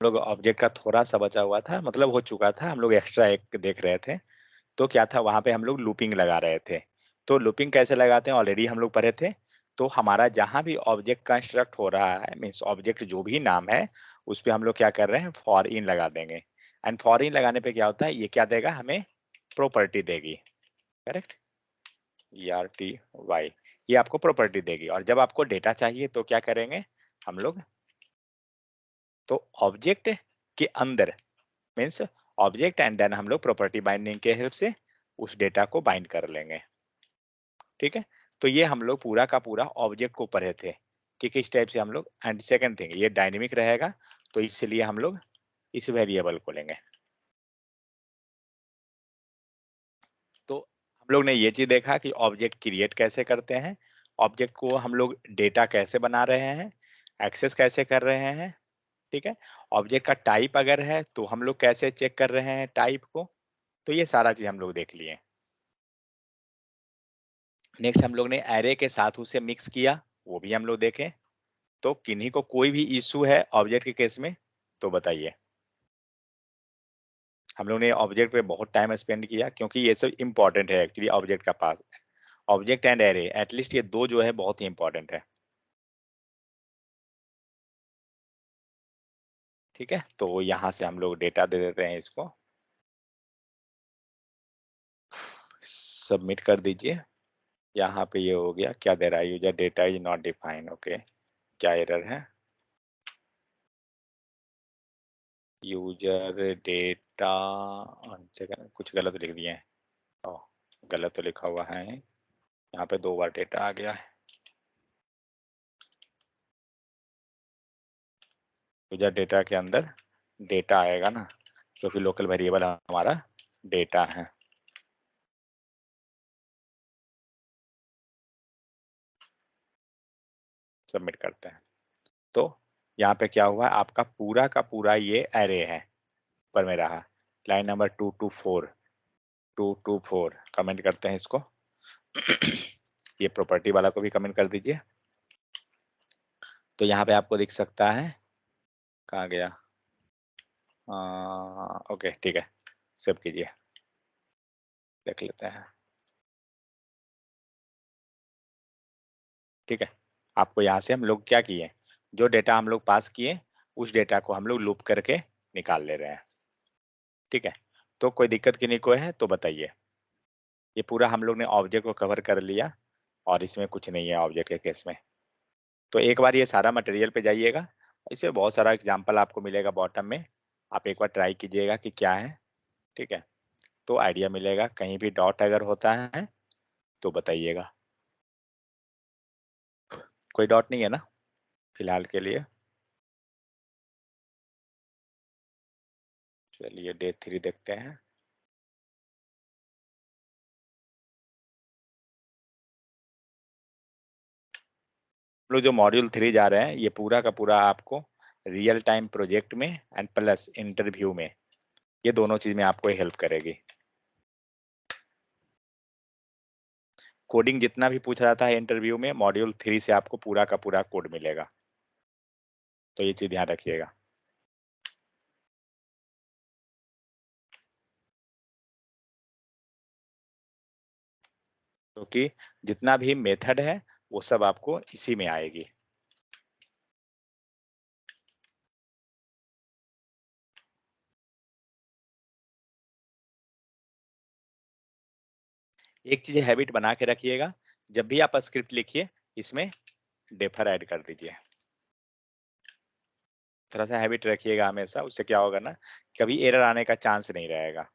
लोग ऑब्जेक्ट का थोड़ा सा बचा हुआ था, मतलब हो चुका था, हम लोग एक्स्ट्रा एक देख रहे थे। तो क्या था, वहां पे हम लोग लूपिंग लगा रहे थे। तो लूपिंग कैसे लगाते हैं ऑलरेडी हम लोग पढ़े थे। तो हमारा जहां भी ऑब्जेक्ट कंस्ट्रक्ट हो रहा है, मीन्स ऑब्जेक्ट जो भी नाम है, उस पे हम लोग क्या कर रहे हैं, फॉर इन लगा देंगे। एंड फॉर इन लगाने पे क्या होता है, ये क्या देगा हमें, प्रॉपर्टी देगी। करेक्ट, ERTY, ये आपको प्रॉपर्टी देगी। और जब आपको डेटा चाहिए तो क्या करेंगे हम लोग, तो ऑब्जेक्ट के अंदर, मीन्स ऑब्जेक्ट एंड देन हम लोग प्रॉपर्टी बाइंडिंग के हेल्प से उस डेटा को बाइंड कर लेंगे। ठीक है, तो ये हम लोग पूरा का पूरा ऑब्जेक्ट को पढ़े थे कि किस टाइप से हम लोग। एंड सेकंड थिंग, ये डायनेमिक रहेगा, तो इसलिए हम लोग इस वेरिएबल को लेंगे। तो हम लोग ने ये चीज देखा कि ऑब्जेक्ट क्रिएट कैसे करते हैं, ऑब्जेक्ट को हम लोग डेटा कैसे बना रहे हैं, एक्सेस कैसे कर रहे हैं। ठीक है, ऑब्जेक्ट का टाइप अगर है तो हम लोग कैसे चेक कर रहे हैं टाइप को। तो ये सारा चीज हम लोग देख लिए। नेक्स्ट हम लोग ने एरे के साथ उसे मिक्स किया, वो भी हम लोग देखें। तो किन्हीं को कोई भी इशू है ऑब्जेक्ट के केस में तो बताइए। हम लोग ने ऑब्जेक्ट पे बहुत टाइम स्पेंड किया क्योंकि ये सब इंपॉर्टेंट है एक्चुअली ऑब्जेक्ट का पास। ऑब्जेक्ट एंड एरे एटलीस्ट ये दो जो है बहुत ही इंपॉर्टेंट है। ठीक है, तो यहाँ से हम लोग डेटा दे देते हैं, इसको सबमिट कर दीजिए। यहाँ पे ये हो गया, क्या दे रहा है, user data is not defined. Okay, क्या एरर है, यूजर डेटा, कुछ गलत लिख दिए हैं। ओह, गलत तो लिखा हुआ है, यहाँ पे 2 बार डेटा आ गया है। यूजर डेटा के अंदर डेटा आएगा ना, क्योंकि लोकल वेरिएबल हमारा डेटा है। सबमिट करते हैं। तो यहाँ पे क्या हुआ, आपका पूरा का पूरा ये एरे है, पर में रहा लाइन नंबर 224 कमेंट करते हैं इसको। ये प्रॉपर्टी वाला को भी कमेंट कर दीजिए। तो यहाँ पे आपको दिख सकता है, कहाँ गया, ओके ठीक है, सेव कीजिए, देख लेते हैं। ठीक है, आपको यहाँ से हम लोग क्या किए, जो डेटा हम लोग पास किए उस डेटा को हम लोग लूप करके निकाल ले रहे हैं। ठीक है, तो कोई दिक्कत किन्हीं को है तो बताइए। ये पूरा हम लोग ने ऑब्जेक्ट को कवर कर लिया और इसमें कुछ नहीं है ऑब्जेक्ट के केस में। तो एक बार ये सारा मटेरियल पे जाइएगा, इसमें बहुत सारा एग्जाम्पल आपको मिलेगा बॉटम में, आप एक बार ट्राई कीजिएगा कि क्या है। ठीक है, तो आइडिया मिलेगा। कहीं भी डॉट अगर होता है तो बताइएगा। कोई डॉट नहीं है ना फिलहाल के लिए। चलिए डे 3 देखते हैं। लोग जो मॉड्यूल 3 जा रहे हैं, ये पूरा का पूरा आपको रियल टाइम प्रोजेक्ट में एंड प्लस इंटरव्यू में, ये दोनों चीज में आपको हेल्प करेगी। कोडिंग जितना भी पूछा जाता है इंटरव्यू में, मॉड्यूल 3 से आपको पूरा का पूरा कोड मिलेगा, तो ये चीज ध्यान रखिएगा। क्योंकि जितना भी मेथड है वो सब आपको इसी में आएगी। एक चीज हैबिट बना के रखिएगा, जब भी आप स्क्रिप्ट लिखिए इसमें डेफर ऐड कर दीजिए। थोड़ा सा हैबिट रखिएगा हमेशा, उससे क्या होगा ना, कभी एरर आने का चांस नहीं रहेगा।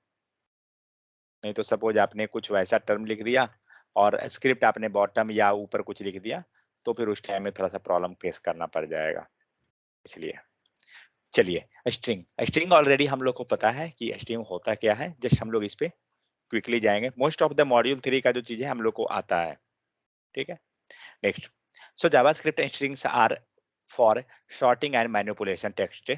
नहीं तो सपोज आपने कुछ वैसा टर्म लिख दिया और स्क्रिप्ट आपने बॉटम या ऊपर कुछ लिख दिया, तो फिर उस टाइम में थोड़ा सा प्रॉब्लम फेस करना पड़ जाएगा। इसलिए चलिए, स्ट्रिंग स्ट्रिंग ऑलरेडी हम लोग को पता है कि स्ट्रिंग होता क्या है, जस्ट हम लोग इस पे क्विकली जाएंगे। मोस्ट ऑफ द मॉड्यूल 3 का जो चीज है हम लोग को आता है। ठीक है, next. So JavaScript strings are for sorting and manipulation text.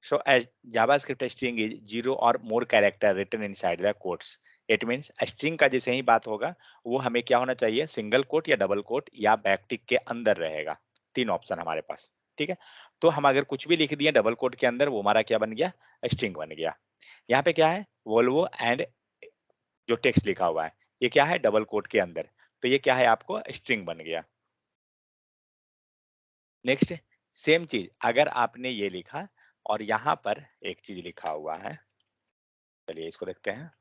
So as JavaScript string is 0 or more character written inside the quotes. It means string का जैसे ही बात होगा वो हमें क्या होना चाहिए, सिंगल कोट या डबल कोट या बैकटिक के अंदर रहेगा। 3 ऑप्शन हमारे पास। ठीक है, तो हम अगर कुछ भी लिख दिए डबल कोट के अंदर, वो हमारा क्या बन गया, स्ट्रिंग बन गया। यहाँ पे क्या है, वोल्वो एंड जो टेक्स्ट लिखा हुआ है, ये क्या है, डबल कोट के अंदर, तो ये क्या है, आपको स्ट्रिंग बन गया। नेक्स्ट, सेम चीज अगर आपने ये लिखा और यहाँ पर एक चीज लिखा हुआ है, चलिए इसको देखते हैं।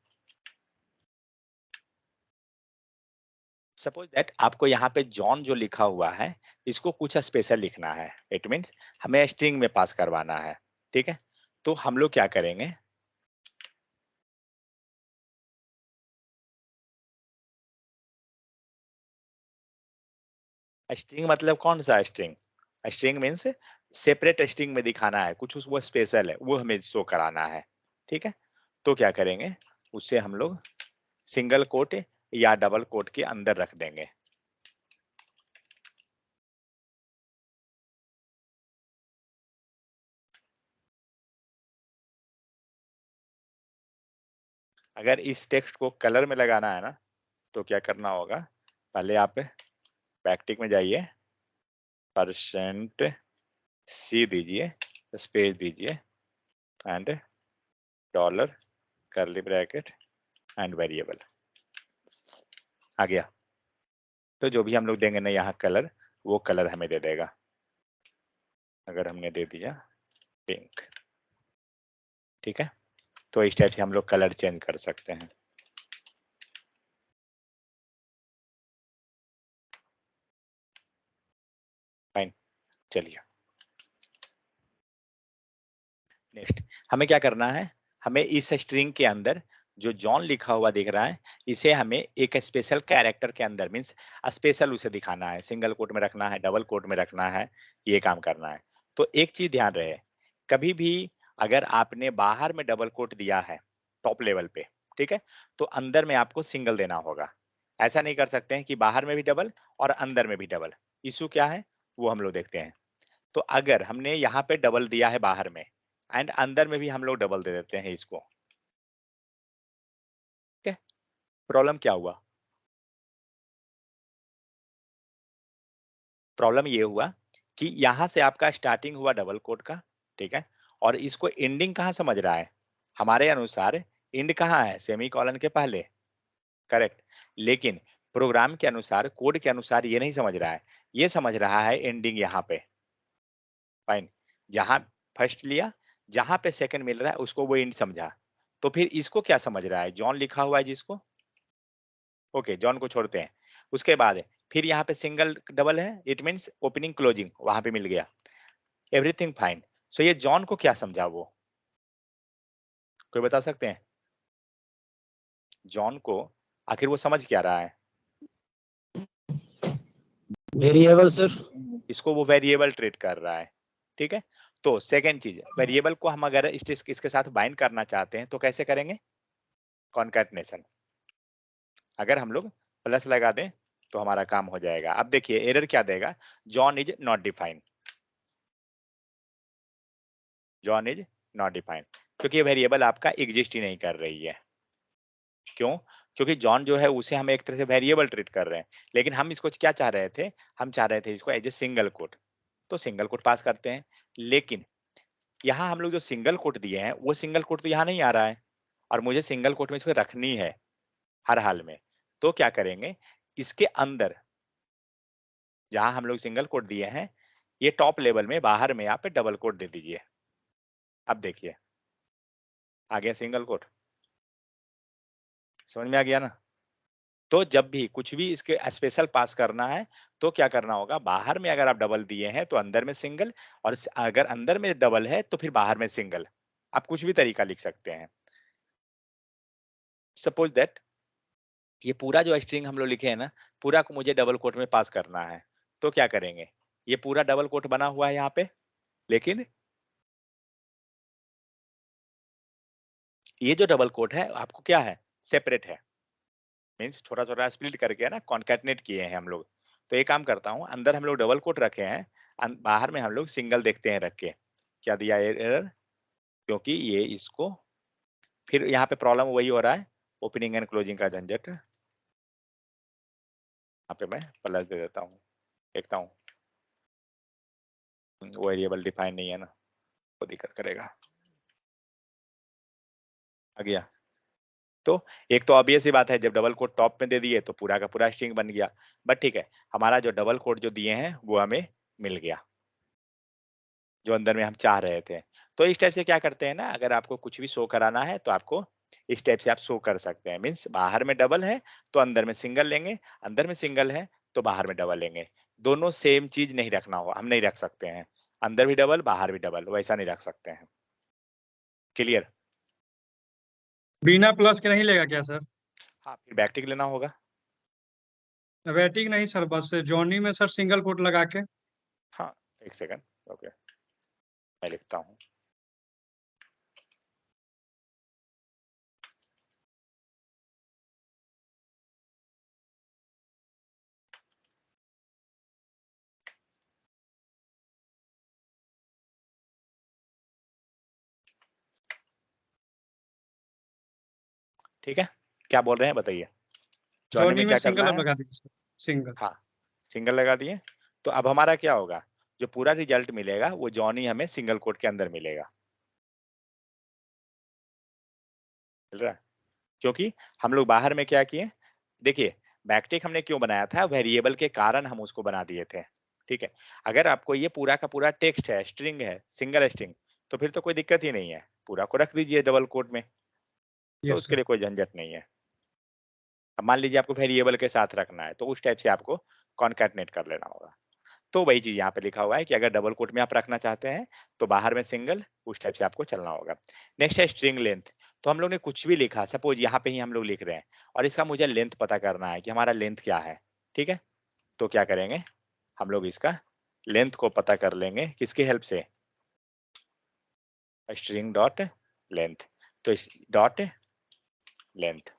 सपोज दैट आपको यहाँ पे जॉन जो लिखा हुआ है, इसको कुछ स्पेशल लिखना है, इट मीन्स हमें स्ट्रिंग में पास करवाना है, ठीक है। तो हम लोग क्या करेंगे, स्ट्रिंग मतलब कौन सा string, string means separate string में दिखाना है, कुछ वो स्पेशल है वो हमें शो कराना है, ठीक है। तो क्या करेंगे, उससे हम लोग सिंगल कोट या डबल कोट के अंदर रख देंगे। अगर इस टेक्स्ट को कलर में लगाना है ना, तो क्या करना होगा, पहले आप बैकटिक में जाइए, %C दीजिए, स्पेस दीजिए and dollar curly bracket and variable, आ गया। तो जो भी हम लोग देंगे ना यहाँ कलर, वो कलर हमें दे देगा। अगर हमने दे दिया पिंक, ठीक है, तो इस टाइप से हम लोग कलर चेंज कर सकते हैं। फाइन, चलिए नेक्स्ट, हमें क्या करना है, हमें इस स्ट्रिंग के अंदर जो जॉन लिखा हुआ दिख रहा है, इसे हमें एक स्पेशल कैरेक्टर के अंदर मीन्स स्पेशल उसे दिखाना है, सिंगल कोट में रखना है, डबल कोट में रखना है, ये काम करना है। तो एक चीज ध्यान रहे, कभी भी अगर आपने बाहर में डबल कोट दिया है टॉप लेवल पे, ठीक है, तो अंदर में आपको सिंगल देना होगा। ऐसा नहीं कर सकते हैं कि बाहर में भी डबल और अंदर में भी डबल। इशू क्या है वो हम लोग देखते हैं। तो अगर हमने यहाँ पे डबल दिया है बाहर में एंड अंदर में भी हम लोग डबल दे देते हैं इसको, ठीक है, प्रॉब्लम क्या हुआ, प्रॉब्लम ये हुआ कि यहाँ से आपका स्टार्टिंग हुआ डबल कोट का, ठीक है, और इसको एंडिंग कहाँ समझ रहा है, हमारे अनुसार एंड कहाँ है, सेमी कॉलन के पहले, करेक्ट। लेकिन प्रोग्राम के अनुसार, कोड के अनुसार ये नहीं समझ रहा है, ये समझ रहा है एंडिंग यहाँ पे। फाइन, जहां फर्स्ट लिया, जहां पे सेकंड मिल रहा है उसको वो एंड समझा। तो फिर इसको क्या समझ रहा है, जॉन लिखा हुआ है जिसको, ओके जॉन को छोड़ते हैं, उसके बाद फिर यहाँ पे सिंगल डबल है, इट मीन्स ओपनिंग क्लोजिंग वहां पे मिल गया, एवरीथिंग फाइन। सो ये जॉन को क्या समझा, वो कोई बता सकते हैं, जॉन को आखिर वो समझ क्या रहा है, वेरिएबल सर। इसको वो वेरिएबल ट्रीट कर रहा है, ठीक है। तो सेकेंड चीज, वेरिएबल को हम अगर इसके साथ बाइंड करना चाहते हैं तो कैसे करेंगे, कॉन्कैटनेशन। अगर हम लोग प्लस लगा दें तो हमारा काम हो जाएगा। अब देखिए एरर क्या देगा, John is not defined, John is not defined, क्योंकि ये वेरिएबल आपका एग्जिस्ट ही नहीं कर रही है। क्यों, क्योंकि जॉन जो है उसे हम एक तरह से वेरिएबल ट्रीट कर रहे हैं, लेकिन हम इसको क्या चाह रहे थे, हम चाह रहे थे इसको एज ए सिंगल कोट, तो सिंगल कोट पास करते हैं। लेकिन यहाँ हम लोग जो सिंगल कोट दिए हैं वो सिंगल कोट तो यहाँ नहीं आ रहा है, और मुझे सिंगल कोट में इसको रखनी है हर हाल में। तो क्या करेंगे, इसके अंदर जहां हम लोग सिंगल कोट दिए हैं, ये टॉप लेवल में बाहर में यहाँ पे डबल कोट दे दीजिए। अब देखिए आ गया सिंगल कोट, समझ में आ गया ना। तो जब भी कुछ भी इसके स्पेशल पास करना है तो क्या करना होगा, बाहर में अगर आप डबल दिए हैं तो अंदर में सिंगल, और अगर अंदर में डबल है तो फिर बाहर में सिंगल। आप कुछ भी तरीका लिख सकते हैं। सपोज दैट ये पूरा जो स्ट्रिंग हम लोग लिखे हैं ना, पूरा को मुझे डबल कोट में पास करना है, तो क्या करेंगे, ये पूरा डबल कोट बना हुआ है यहाँ पे, लेकिन ये जो डबल कोट है आपको क्या है, सेपरेट है, मीन्स छोटा छोटा स्प्लिट करके है ना, कॉन्कैटनेट किए हैं हम लोग। तो एक काम करता हूँ, अंदर हम लोग डबल कोट रखे हैं, बाहर में हम लोग सिंगल देखते हैं रख के, क्या दिया एरर, क्योंकि ये इसको, फिर यहाँ पे प्रॉब्लम वही हो रहा है, ओपनिंग एंड क्लोजिंग का झंझट। यहाँ पे मैं प्लस दे देता हूँ, देखता हूँ वो वेरिएबल डिफाइन नहीं है ना, वो दिक्कत करेगा। आ गया। तो एक तो ऑब्वियस ही बात है, जब डबल कोट टॉप में दे दिए तो पूरा का पूरा स्ट्रिंग बन गया। बट ठीक है, हमारा जो डबल कोट जो दिए हैं वो हमें मिल गया, जो अंदर में हम चाह रहे थे। तो इस टाइप से क्या करते हैं ना, अगर आपको कुछ भी शो कराना है तो आपको इस टाइप से आप शो कर सकते हैं। मीन्स बाहर में डबल है तो अंदर में सिंगल लेंगे, अंदर में सिंगल है तो बाहर में डबल लेंगे। दोनों सेम चीज नहीं रखना हो, हम नहीं रख सकते हैं, अंदर भी डबल बाहर भी डबल, वैसा नहीं रख सकते हैं। क्लियर? बिना प्लस के नहीं लेगा क्या सर? हाँ, फिर बैकटिक लेना होगा। वेटिंग नहीं सर, बस जॉनी में सर सिंगल कोट लगा के। हाँ, एक सेकंड, ओके, मैं लिखता हूँ। ठीक है, क्या बोल रहे हैं बताइए, जॉनी जॉनी में में क्या सिंगल करना अब है? लगा दीजिए सर, सिंगल। हाँ, सिंगल लगा दिए। तो अब हमारा क्या होगा, जो पूरा रिजल्ट मिलेगा वो जॉनी हमें सिंगल कोट के अंदर मिलेगा। मिल रहा है? क्योंकि हम लोग बाहर में क्या किए, देखिए बैकटिक हमने क्यों बनाया था, वेरिएबल के कारण हम उसको बना दिए थे। ठीक है, अगर आपको ये पूरा का पूरा टेक्स्ट है, स्ट्रिंग है, सिंगल स्ट्रिंग, तो फिर तो कोई दिक्कत ही नहीं है, पूरा को रख दीजिए डबल कोट में, तो यस उसके सर। लिए कोई झंझट नहीं है। अब मान लीजिए आपको वेरिएबल के साथ रखना है तो उस टाइप से आपको कॉन्कैटनेट कर लेना होगा। तो वही चीज यहाँ पे लिखा हुआ है कि अगर डबल कोट में आप रखना चाहते हैं तो बाहर में सिंगल, उस टाइप से आपको चलना होगा। नेक्स्ट है स्ट्रिंग लेंथ। तो हम लोग ने कुछ भी लिखा, सपोज यहाँ पे ही हम लोग लिख रहे हैं और इसका मुझे लेंथ पता करना है कि हमारा लेंथ क्या है। ठीक है, तो क्या करेंगे, हम लोग इसका लेंथ को पता कर लेंगे किसकी हेल्प से, स्ट्रिंग डॉट लेंथ। तो डॉट लेंथ,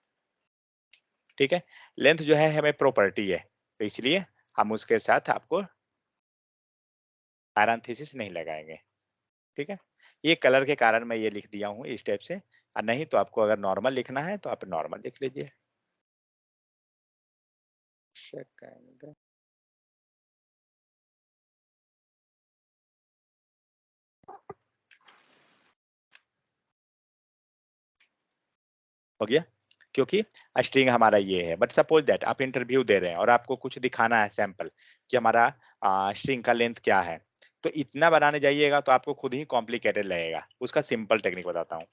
ठीक है, लेंथ जो है हमें प्रॉपर्टी है, तो इसलिए हम उसके साथ आपको पैरेंथेसिस नहीं लगाएंगे। ठीक है, ये कलर के कारण मैं ये लिख दिया हूँ इस टाइप से, और नहीं तो आपको अगर नॉर्मल लिखना है तो आप नॉर्मल लिख लीजिए। सेकंड, हो गया, क्योंकि स्ट्रिंग हमारा ये है। बट सपोज दैट आप इंटरव्यू दे रहे हैं और आपको कुछ दिखाना है सैंपल कि हमारा स्ट्रिंग का लेंथ क्या है, तो इतना बनाने जाइएगा तो आपको खुद ही कॉम्प्लिकेटेड लगेगा। उसका सिंपल टेक्निक बताता हूँ।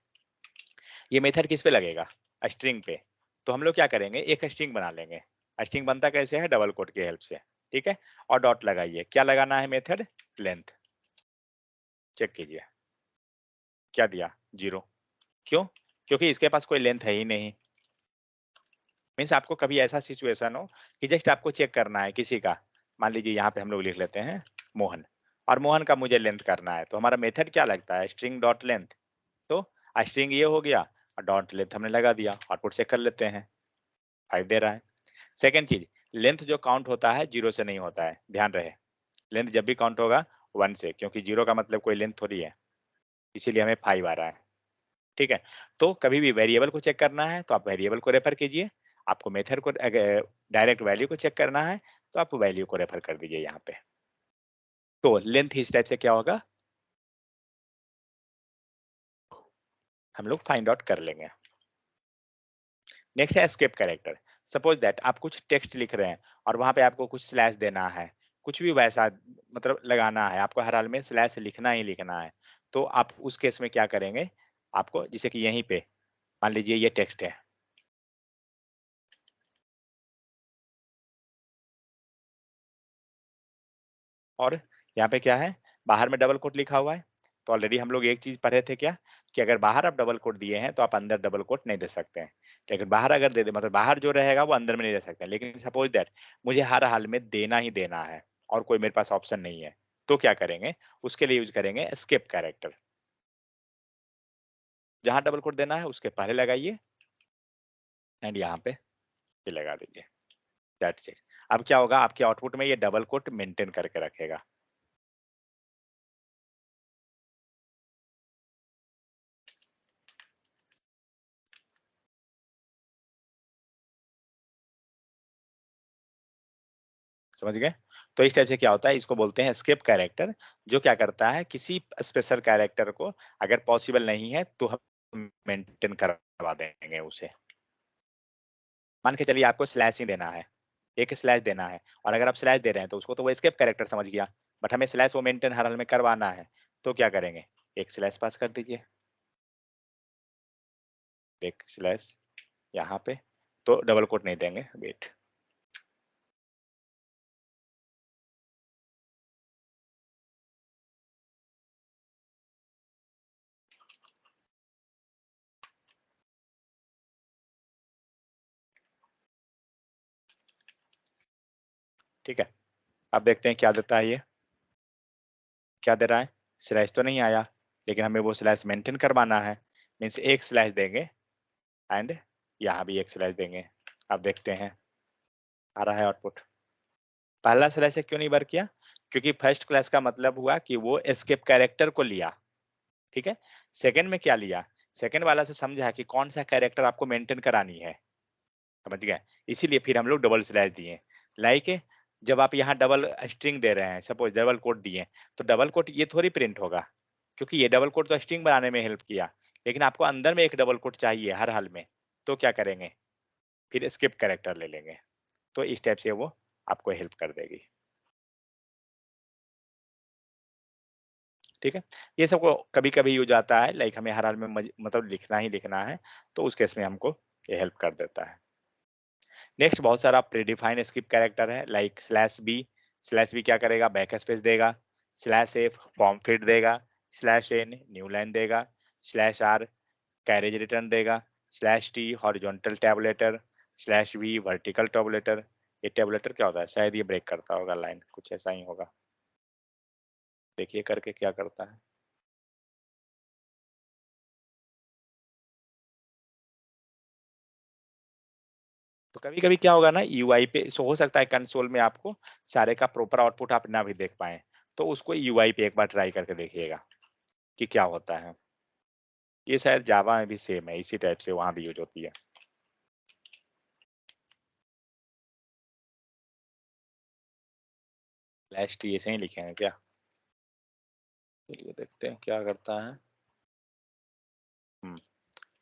ये मेथड किस पे लगेगा, स्ट्रिंग पे। तो हम लोग क्या करेंगे, एक स्ट्रिंग बना लेंगे। स्ट्रिंग बनता कैसे है, डबल कोट की हेल्प से। ठीक है, और डॉट लगाइए, क्या लगाना है, मेथड लेंथ। चेक कीजिए, क्या दिया, 0। क्यों, क्योंकि इसके पास कोई लेंथ है ही नहीं। मीन्स आपको कभी ऐसा सिचुएशन हो कि जस्ट आपको चेक करना है किसी का, मान लीजिए यहाँ पे हम लोग लिख लेते हैं मोहन, और मोहन का मुझे लेंथ करना है, तो हमारा मेथड क्या लगता है, स्ट्रिंग डॉट लेंथ। तो स्ट्रिंग ये हो गया और डॉट लेंथ हमने लगा दिया, आउटपुट चेक कर लेते हैं, 5 दे रहा है। सेकेंड चीज, लेंथ जो काउंट होता है 0 से नहीं होता है, ध्यान रहे। लेंथ जब भी काउंट होगा 1 से, क्योंकि 0 का मतलब कोई लेंथ थोड़ी है, इसीलिए हमें 5 आ रहा है। ठीक है, तो कभी भी वेरिएबल को चेक करना है तो आप वेरिएबल को रेफर कीजिए, आपको मेथड को डायरेक्ट वैल्यू को चेक करना है तो आप वैल्यू को रेफर कर दीजिए यहाँ पे। तो लेंथ इस टाइप से क्या होगा, हम लोग फाइंड आउट कर लेंगे। नेक्स्ट है एस्केप कैरेक्टर। सपोज दैट आप कुछ टेक्स्ट लिख रहे हैं और वहां पे आपको कुछ स्लैश देना है, कुछ भी वैसा मतलब लगाना है, आपको हर हाल में स्लैश लिखना ही लिखना है। तो आप उस केस में क्या करेंगे, आपको जैसे कि यहीं पे मान लीजिए ये टेक्स्ट है, और यहाँ पे क्या है, बाहर में डबल कोट लिखा हुआ है। तो ऑलरेडी हम लोग एक चीज पढ़े थे क्या, कि अगर बाहर आप डबल कोट दिए हैं तो आप अंदर डबल कोट नहीं दे सकते हैं। लेकिन बाहर अगर दे दे, मतलब बाहर जो रहेगा वो अंदर में नहीं दे सकते, लेकिन सपोज दैट मुझे हर हाल में देना ही देना है और कोई मेरे पास ऑप्शन नहीं है, तो क्या करेंगे, उसके लिए यूज करेंगे एस्केप कैरेक्टर। जहां डबल कोट देना है उसके पहले लगाइए एंड यहाँ पे ये लगा दीजिए, दैट्स इट। अब क्या होगा, आपके आउटपुट में ये डबल कोट मेंटेन करके रखेगा। समझ गए? तो इस टाइप से क्या होता है, इसको बोलते हैं स्किप कैरेक्टर, जो क्या करता है किसी स्पेशल कैरेक्टर को अगर पॉसिबल नहीं है तो हम मेंटेन करवा देंगे उसे। मान के चलिए आपको स्लैश ही देना है, एक स्लैश देना है, और अगर आप स्लैश दे रहे हैं तो उसको तो वो स्किप कैरेक्टर समझ गया, बट हमें स्लैश वो मेंटेन हर हाल में करवाना है, तो क्या करेंगे, एक स्लैश पास कर दीजिए, एक स्लैश यहाँ पे, तो डबल कोट नहीं देंगे, वेट, ठीक है। अब देखते हैं क्या देता है ये, क्या दे रहा है, स्लैश तो नहीं आया, लेकिन हमें वो स्लैश मेंटेन करवाना है, मीन्स एक स्लैश देंगे एंड यहाँ भी एक स्लैश देंगे। अब देखते हैं आ रहा है आउटपुट। पहला स्लैश से क्यों नहीं वर्क किया, क्योंकि फर्स्ट क्लास का मतलब हुआ कि वो एस्केप कैरेक्टर को लिया, ठीक है। सेकंड में क्या लिया, सेकंड वाला से समझा कि कौन सा कैरेक्टर आपको मेंटेन करानी है, समझ गए, इसीलिए फिर हम लोग डबल स्लैश दिए। लाइक जब आप यहाँ डबल स्ट्रिंग दे रहे हैं, सपोज डबल कोट दिए, तो डबल कोट ये थोड़ी प्रिंट होगा, क्योंकि ये डबल कोट तो स्ट्रिंग बनाने में हेल्प किया, लेकिन आपको अंदर में एक डबल कोट चाहिए हर हाल में, तो क्या करेंगे, फिर स्किप कैरेक्टर ले लेंगे, तो इस टाइप से वो आपको हेल्प कर देगी, ठीक है। ये सबको कभी कभी यूज आता है, लाइक हमें हर हाल में मतलब लिखना ही लिखना है, तो उस केस में हमको ये हेल्प कर देता है। नेक्स्ट बहुत सारा प्रीडिफाइंड स्किप कैरेक्टर है, लाइक स्लैश बी क्या करेगा, बैक स्पेस देगा, स्लैश एफ फॉर्म फिट देगा, स्लैश एन न्यू लाइन देगा, स्लैश आर कैरेज रिटर्न देगा, slash T horizontal tabulator, slash V vertical tabulator. ये टैबुलेटर क्या होता है, शायद ये ब्रेक करता होगा लाइन, कुछ ऐसा ही होगा, देखिए करके क्या करता है। तो कभी कभी क्या होगा ना, यूआई पे सो हो सकता है कंसोल में आपको सारे का प्रॉपर आउटपुट आप ना भी देख पाए, तो उसको यूआई पे एक बार ट्राई करके देखिएगा कि क्या होता है। ये शायद जावा में भी सेम है, इसी टाइप से वहां भी यूज होती है। लास्ट ये से ही लिखे हैं क्या, चलिए देखते हैं क्या करता है।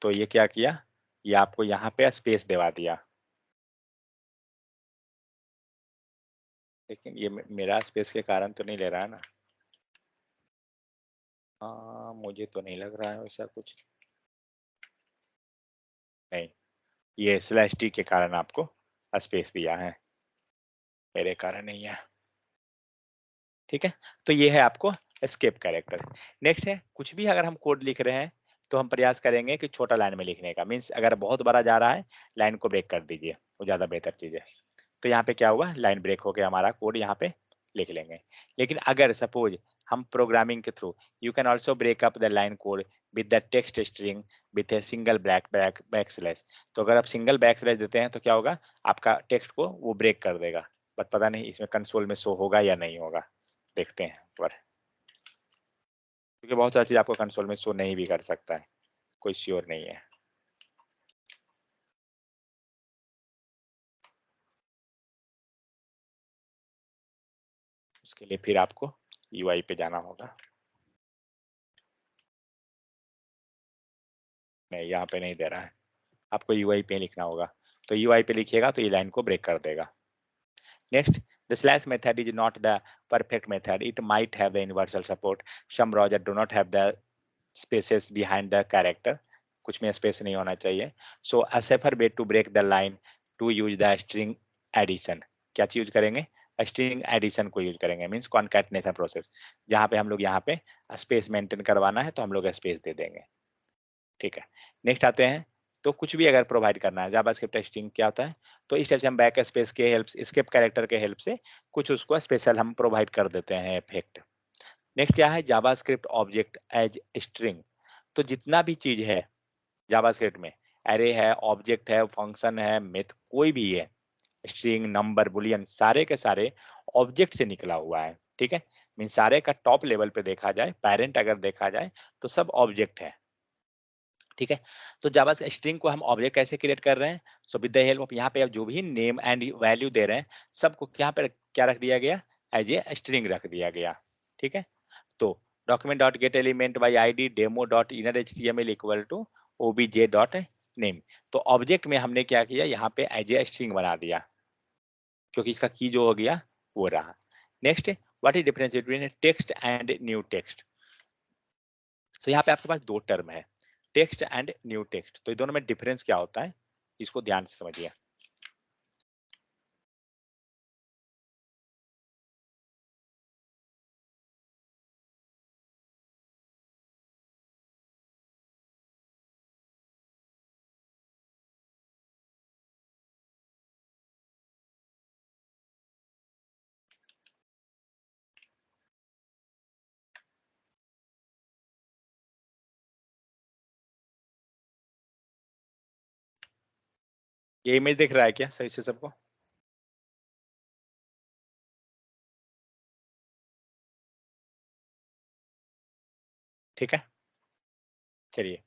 तो ये क्या किया, ये आपको यहाँ पे स्पेस दिवा दिया, लेकिन ये मेरा स्पेस के कारण तो नहीं ले रहा है ना, हाँ मुझे तो नहीं लग रहा है वैसा कुछ, नहीं, ये स्लैश टी के कारण आपको स्पेस दिया है, मेरे कारण नहीं है, ठीक है। तो ये है आपको एस्केप कैरेक्टर। नेक्स्ट है, कुछ भी अगर हम कोड लिख रहे हैं तो हम प्रयास करेंगे कि छोटा लाइन में लिखने का, मीन्स अगर बहुत बड़ा जा रहा है लाइन को ब्रेक कर दीजिए, वो ज्यादा बेहतर चीज है। तो यहाँ पे क्या हुआ, लाइन ब्रेक होकर हमारा कोड यहाँ पे लिख लेंगे। लेकिन अगर सपोज हम प्रोग्रामिंग के through, you can also break up the line code with the text string with a single backslash. तो अगर आप सिंगल बैक स्लैश देते हैं तो क्या होगा, आपका टेक्स्ट को वो ब्रेक कर देगा, बट पता नहीं इसमें कंसोल में शो होगा या नहीं होगा, देखते हैं एक बार, क्योंकि बहुत सारी चीज आपको कंसोल में शो नहीं भी कर सकता है, कोई श्योर नहीं है। उसके लिए फिर आपको यूआई पे जाना होगा, नहीं यहाँ पे नहीं दे रहा है, आपको यूआई पे लिखना होगा, तो यूआई पे लिखिएगा तो ये लाइन को ब्रेक कर देगा। Next, the slash method is not the perfect method, it might have the universal support, some browser do not have the spaces behind the character, कुछ में स्पेस नहीं होना चाहिए। So a safer way to break the line to use the string addition, क्या चीज use करेंगे, string addition को use करेंगे, मीन्स कॉन्कैटिनेशन प्रोसेस, जहाँ पे हम लोग यहाँ पे स्पेस मेंटेन करवाना है तो हम लोग स्पेस दे देंगे, ठीक है। नेक्स्ट आते हैं, तो कुछ भी अगर प्रोवाइड करना है, जावास्क्रिप्ट टेस्टिंग क्या होता है, तो इस टाइप से हम बैक स्पेस के हेल्प, स्किप कैरेक्टर के हेल्प से कुछ उसको स्पेशल हम प्रोवाइड कर देते हैं इफेक्ट। नेक्स्ट क्या है, जावास्क्रिप्ट ऑब्जेक्ट एज स्ट्रिंग, तो जितना भी चीज है जावास्क्रिप्ट में, एरे है, ऑब्जेक्ट है, फंक्शन है, मेथ कोई भी है, स्ट्रिंग नंबर बुलियन सारे के सारे ऑब्जेक्ट से निकला हुआ है, ठीक है। मीन सारे का टॉप लेवल पे देखा जाए, पेरेंट अगर देखा जाए तो सब ऑब्जेक्ट है, ठीक है। तो जावा स्ट्रिंग को हम ऑब्जेक्ट कैसे क्रिएट कर रहे हैं, so with the help of यहाँ पे आप जो भी नेम एंड वैल्यू दे रहे हैं सबको यहाँ पे क्या रख दिया गया, एज ए स्ट्रिंग रख दिया गया। ठीक है, तो document dot get element by ID demo dot inner HTML equal to OBJ dot name. तो ऑब्जेक्ट में हमने क्या किया, यहाँ पे एज ए स्ट्रिंग बना दिया, क्योंकि इसका की जो हो गया वो रहा। Next, what is difference between text and new text. तो यहाँ पे आपके पास दो टर्म है, टेक्स्ट एंड न्यू टेक्स्ट। तो ये दोनों में डिफरेंस क्या होता है, इसको ध्यान से समझिए। ये इमेज दिख रहा है क्या सही से सबको? ठीक है, चलिए,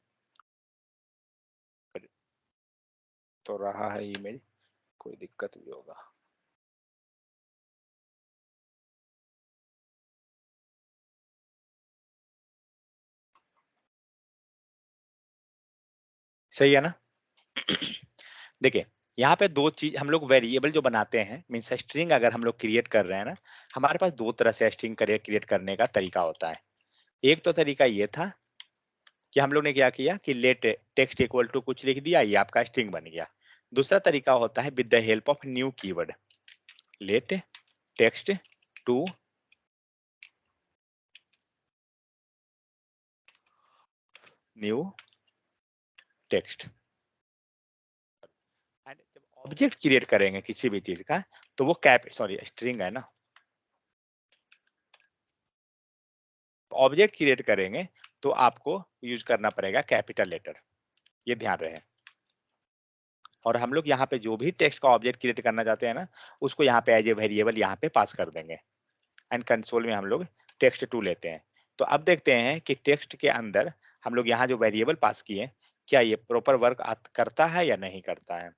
तो रहा है इमेज, कोई दिक्कत भी होगा। सही है ना? देखिए, यहाँ पे दो चीज हम लोग वेरिएबल जो बनाते हैं, मीन्स स्ट्रिंग अगर हम लोग क्रिएट कर रहे हैं ना, हमारे पास दो तरह से स्ट्रिंग क्रिएट करने का तरीका होता है। एक तो तरीका ये था कि हम लोग ने क्या किया कि लेट टेक्स्ट इक्वल टू कुछ लिख दिया, ये आपका स्ट्रिंग बन गया। दूसरा तरीका होता है with the help of new keyword, let text to new text. And जब ऑब्जेक्ट क्रिएट करेंगे किसी भी चीज का, तो वो कैप सॉरी स्ट्रिंग है ना, ऑब्जेक्ट क्रिएट करेंगे तो आपको यूज करना पड़ेगा कैपिटल लेटर, ये ध्यान रहे। और हम लोग यहाँ पे जो भी टेक्स्ट का ऑब्जेक्ट क्रिएट करना चाहते हैं ना, उसको यहाँ पे एज ए वेरिएबल यहाँ पे पास कर देंगे। एंड कंसोल में हम लोग टेक्स्ट टू लेते हैं। तो अब देखते हैं कि टेक्स्ट के अंदर हम लोग यहाँ जो वेरिएबल पास किए, क्या ये प्रॉपर वर्क करता है या नहीं करता है।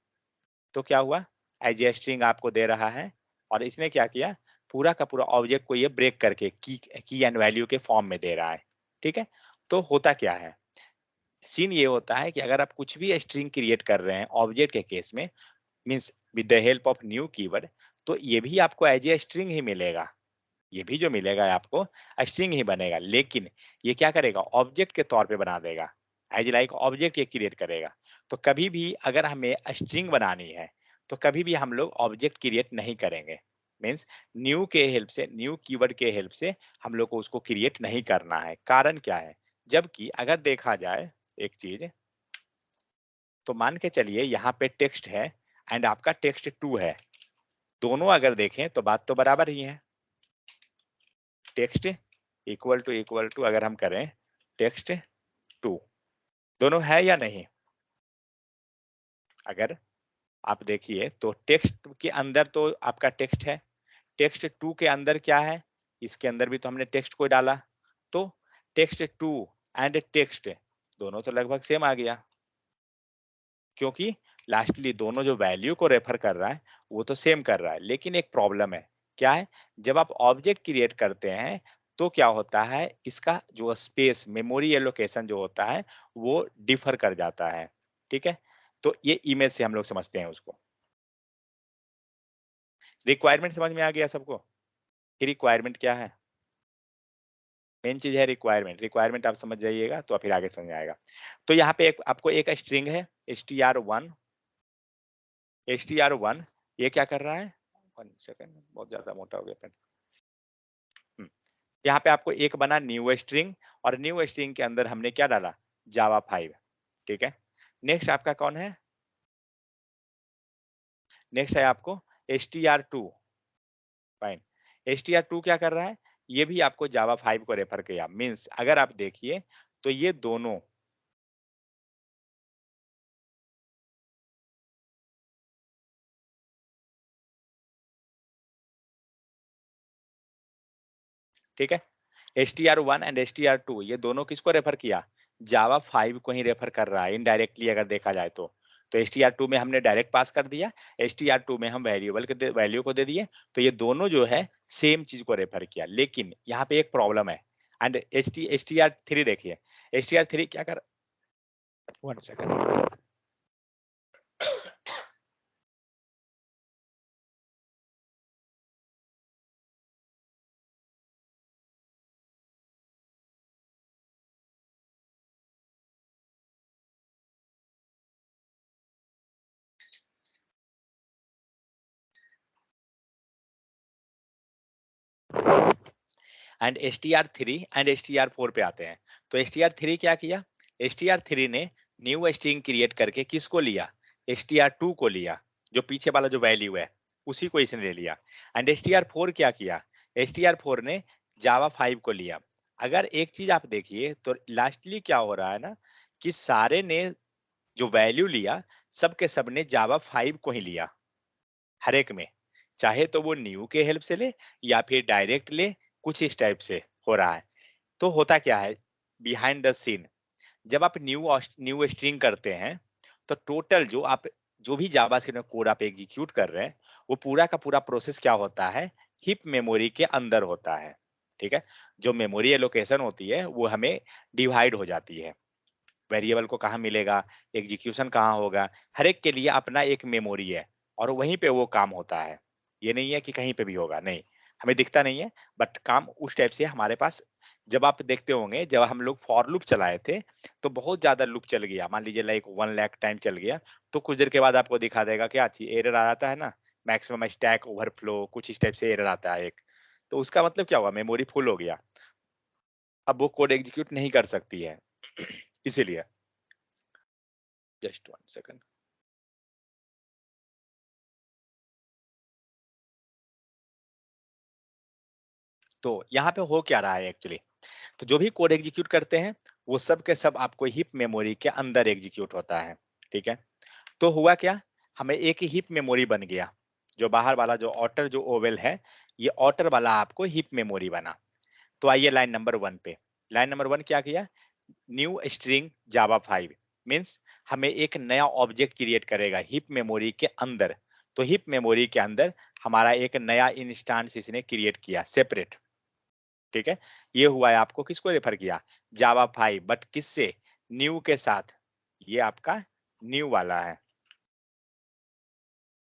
तो क्या हुआ, एज ए स्ट्रिंग आपको दे रहा है, और इसने क्या किया, पूरा का पूरा ऑब्जेक्ट को ये ब्रेक करके की एंड वैल्यू के फॉर्म में दे रहा है। ठीक है, तो होता क्या है, सीन ये होता है कि अगर आप कुछ भी स्ट्रिंग क्रिएट कर रहे हैं ऑब्जेक्ट के केस में, means with the help of new keyword, तो ये भी आपको एज ए स्ट्रिंग ही मिलेगा। ये भी जो मिलेगा आपको स्ट्रिंग ही बनेगा, लेकिन ये क्या करेगा, ऑब्जेक्ट के तौर पे बना देगा, एज लाइक ऑब्जेक्ट ये क्रिएट करेगा। तो कभी भी अगर हमें स्ट्रिंग बनानी है, तो कभी भी हम लोग ऑब्जेक्ट क्रिएट नहीं करेंगे। मीन्स न्यू के हेल्प से, न्यू कीवर्ड के हेल्प से हम लोग को उसको क्रिएट नहीं करना है। कारण क्या है, जबकि अगर देखा जाए एक चीज, तो मान के चलिए यहाँ पे टेक्स्ट है एंड आपका टेक्स्ट टू है, दोनों अगर देखें तो बात तो बराबर ही है। टेक्स्ट इक्वल टू अगर हम करें टेक्स्ट टू, दोनों है या नहीं? अगर आप देखिए तो टेक्स्ट के अंदर तो आपका टेक्स्ट है, टेक्स्ट टू के अंदर क्या है, इसके अंदर भी तो हमने टेक्स्ट को डाला। तो टेक्स्ट टू एंड टेक्स्ट दोनों तो लगभग सेम आ गया, क्योंकि लास्टली दोनों जो वैल्यू को रेफर कर रहा है वो तो सेम कर रहा है। लेकिन एक प्रॉब्लम है, क्या है, जब आप ऑब्जेक्ट क्रिएट करते हैं तो क्या होता है, इसका जो स्पेस मेमोरी एलोकेशन जो होता है वो डिफर कर जाता है। ठीक है, तो ये इमेज से हम लोग समझते हैं उसको। रिक्वायरमेंट समझ में आ गया सबको कि रिक्वायरमेंट क्या है? मेन चीज है रिक्वायरमेंट, रिक्वायरमेंट आप समझ जाइएगा तो फिर आगे समझ में आएगा। तो यहाँ पे एक आपको एक स्ट्रिंग है str1, str1 ये क्या कर रहा है, 1 सेकेंड, बहुत ज्यादा मोटा हो गया पेन। यहाँ पे आपको एक बना न्यू स्ट्रिंग, और न्यू स्ट्रिंग के अंदर हमने क्या डाला, जावा 5। ठीक है, नेक्स्ट आपका कौन है, नेक्स्ट है आपको str2। फाइन, str2 क्या कर रहा है, ये भी आपको जावा 5 को रेफर किया। मींस अगर आप देखिए तो ये दोनों, ठीक है, str1 एंड str2 ये दोनों किसको रेफर किया, जावा 5 को ही रेफर कर रहा है इनडायरेक्टली अगर देखा जाए तो। तो str2 में हमने डायरेक्ट पास कर दिया, str2 में हम वेरिएबल के वैल्यू को दे दिए, तो ये दोनों जो है सेम चीज को रेफर किया। लेकिन यहाँ पे एक प्रॉब्लम है, एंड str3 देखिए, str3 क्या कर, 1 second, and str3 and str4 पे आते हैं। तो str3 क्या किया, str3 ने न्यू स्ट्रिंग क्रिएट करके किसको लिया, str2 को लिया, जो पीछे वाला जो वैल्यू है उसी को इसने ले लिया। एंड str4 क्या किया, str4 ने जावा 5 को लिया। अगर एक चीज आप देखिए तो लास्टली क्या हो रहा है ना, कि सारे ने जो वैल्यू लिया, सबके सब ने जावा 5 को ही लिया, हर एक में, चाहे तो वो न्यू के हेल्प से ले या फिर डायरेक्ट ले, कुछ इस टाइप से हो रहा है। तो होता क्या है बिहाइंड द सीन, जब आप न्यू स्ट्रिंग करते हैं, तो टोटल जो भी जावास्क्रिप्ट में कोड आप एग्जीक्यूट कर रहे हैं, वो पूरा का पूरा प्रोसेस क्या होता है, हिप मेमोरी के अंदर होता है। ठीक है, जो मेमोरी एलोकेशन होती है वो हमें डिवाइड हो जाती है, वेरिएबल को कहाँ मिलेगा, एग्जीक्यूशन कहाँ होगा, हर एक के लिए अपना एक मेमोरी है, और वहीं पे वो काम होता है। ये नहीं है कि कहीं पे भी होगा, नहीं, हमें दिखता नहीं है, बट काम उस टाइप से हमारे पास। जब आप देखते होंगे, जब हम लोग फॉर लूप चलाए थे, तो बहुत ज्यादा लूप चल गया, मान लीजिए लाइक 1 लाख टाइम चल गया, तो कुछ देर के बाद आपको दिखा देगा क्या चीज, एरर आ जाता है ना, मैक्सिमम स्टैक ओवरफ्लो, कुछ इस टाइप से एरर आता है एक। तो उसका मतलब क्या हुआ, मेमोरी फुल हो गया, अब वो कोड एग्जीक्यूट नहीं कर सकती है। इसीलिए जस्ट 1 सेकंड। तो यहाँ पे हो क्या रहा है एक्चुअली, तो जो भी कोड एग्जीक्यूट करते हैं, वो सब के सब आपको हिप मेमोरी के अंदर एग्जीक्यूट होता है। ठीक है, तो हुआ क्या, हमें एक ही हिप मेमोरी बन गया, जो बाहर वाला जो ऑटर जो ओवल है, ये ऑटर वाला आपको हिप मेमोरी बना। तो आइए लाइन नंबर 1 पे, लाइन नंबर 1 क्या किया, न्यू स्ट्रिंग जावा 5 मीन्स हमें एक नया ऑब्जेक्ट क्रिएट करेगा हिप मेमोरी के अंदर। तो हिप मेमोरी के अंदर हमारा एक नया इंस्टांस इसने क्रिएट किया सेपरेट। ठीक है, ये हुआ है, आपको किसको रेफर किया, जावा 5, बट किससे, न्यू के साथ, ये आपका न्यू वाला है।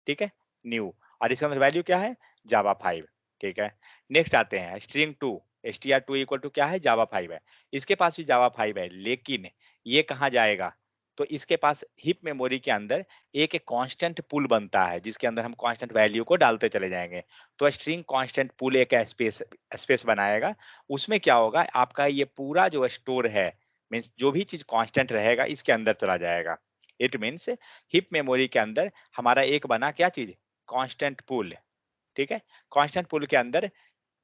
ठीक है, न्यू, और इसका मतलब वैल्यू क्या है, जावा 5। ठीक है, नेक्स्ट आते हैं स्ट्रिंग 2, str2 इक्वल टू क्या है, जावा 5 है, इसके पास भी जावा 5 है, लेकिन ये कहाँ जाएगा, तो इसके पास हिप मेमोरी के अंदर एक कांस्टेंट पूल बनता है, जिसके अंदर हम कांस्टेंट वैल्यू को डालते चले जाएंगे। तो स्ट्रिंग कांस्टेंट पूल एक स्पेस स्पेस बनाएगा, उसमें क्या होगा, आपका ये पूरा जो स्टोर है, मीन्स जो भी चीज कांस्टेंट रहेगा इसके अंदर चला जाएगा। इट मीन्स हिप मेमोरी के अंदर हमारा एक बना क्या चीज, कांस्टेंट पूल। ठीक है, कांस्टेंट पूल के अंदर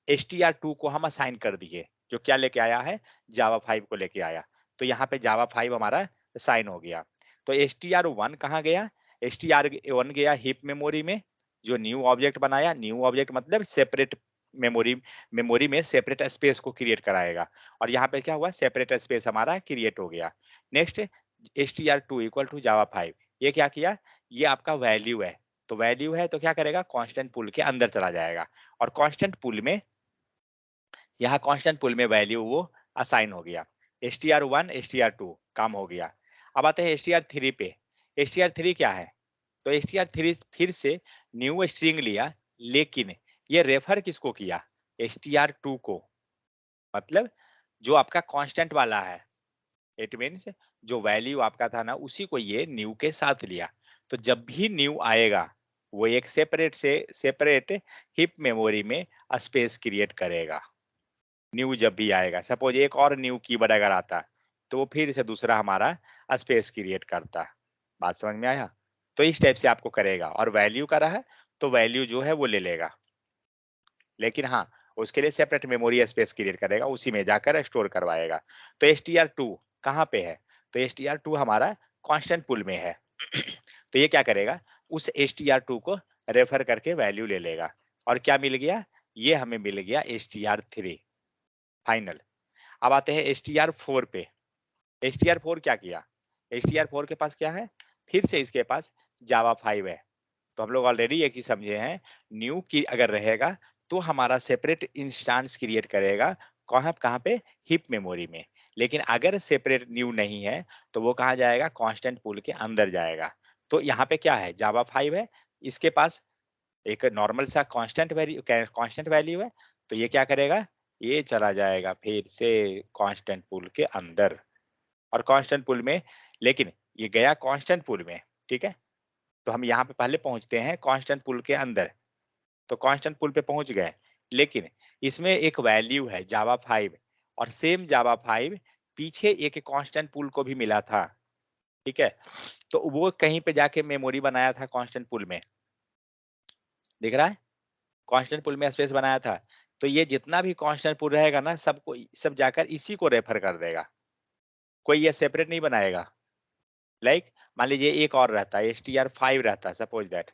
str2 को हम असाइन कर दिए, जो क्या लेके आया है, जावा 5 को लेके आया। तो यहाँ पे जावा 5 हमारा साइन हो गया। तो str1 कहाँ गया, str1 गया हिप मेमोरी में, जो न्यू ऑब्जेक्ट बनाया, न्यू ऑब्जेक्ट मतलब सेपरेट मेमोरी, मेमोरी में सेपरेट स्पेस को क्रिएट कराएगा, और यहाँ पे क्या हुआ, सेपरेट स्पेस हमारा क्रिएट हो गया। नेक्स्ट str2 इक्वल टू जावा 5, ये क्या किया, ये आपका वैल्यू है, तो वैल्यू है तो क्या करेगा, कांस्टेंट पूल के अंदर चला जाएगा, और कांस्टेंट पूल में, यहाँ कांस्टेंट पूल में वैल्यू वो असाइन हो गया, str1 str2 काम हो गया। अब आते हैं str3 पे, str3 क्या है, तो str3 फिर से न्यू स्ट्रिंग लिया, लेकिन ये रेफर किसको किया, str2 को, मतलब जो आपका कांस्टेंट वाला है, इट मीन्स जो वैल्यू आपका था ना, उसी को ये न्यू के साथ लिया। तो जब भी न्यू आएगा, वो एक सेपरेट हिप मेमोरी में स्पेस क्रिएट करेगा। न्यू जब भी आएगा, सपोज एक और न्यू कीवर्ड अगर आता, तो वो फिर से दूसरा हमारा स्पेस क्रिएट करता। बात समझ में आया, तो इस टाइप से आपको करेगा, और वैल्यू का रहा तो वैल्यू जो है वो ले लेगा, लेकिन हाँ, उसके लिए सेपरेट मेमोरी स्पेस क्रिएट करेगा, उसी में जाकर स्टोर करवाएगा। तो str2 कहाँ पे है, तो str2 हमारा कांस्टेंट पूल में है। तो ये क्या करेगा, उस str2 को रेफर करके वैल्यू ले लेगा, और क्या मिल गया, ये हमें मिल गया str3 फाइनल। अब आते हैं str4 पे, str4 क्या किया, str4 के पास क्या है, फिर से इसके पास जावा 5 है। तो हम लोग ऑलरेडी एक चीज समझे हैं, न्यू की अगर रहेगा तो हमारा सेपरेट इंस्टांस क्रिएट करेगा कहाँ पे, हिप मेमोरी में। लेकिन अगर सेपरेट न्यू नहीं है तो वो कहाँ जाएगा, कांस्टेंट पूल के अंदर जाएगा। तो यहाँ पे क्या है, जावा 5 है, इसके पास एक नॉर्मल सा कांस्टेंट वैल्यू है, तो ये क्या करेगा, ये चला जाएगा फिर से कांस्टेंट पूल के अंदर। और कांस्टेंट पूल में, लेकिन ये गया कांस्टेंट पूल में, ठीक है। तो हम यहाँ पे पहले पहुंचते हैं कांस्टेंट पूल के अंदर। तो कांस्टेंट पूल पे पहुंच गए, लेकिन इसमें एक वैल्यू है जावा 5, और सेम जावा 5 पीछे एक कांस्टेंट पूल को भी मिला था, ठीक है। तो वो कहीं पे जाके मेमोरी बनाया था कांस्टेंट पूल में, दिख रहा है, कांस्टेंट पूल में स्पेस बनाया था। तो ये जितना भी कांस्टेंट पूल रहेगा ना, सबको सब जाकर इसी को रेफर कर देगा, कोई ये सेपरेट नहीं बनाएगा। लाइक मान लीजिए एक और रहता है, str5 रहता है, सपोज दैट,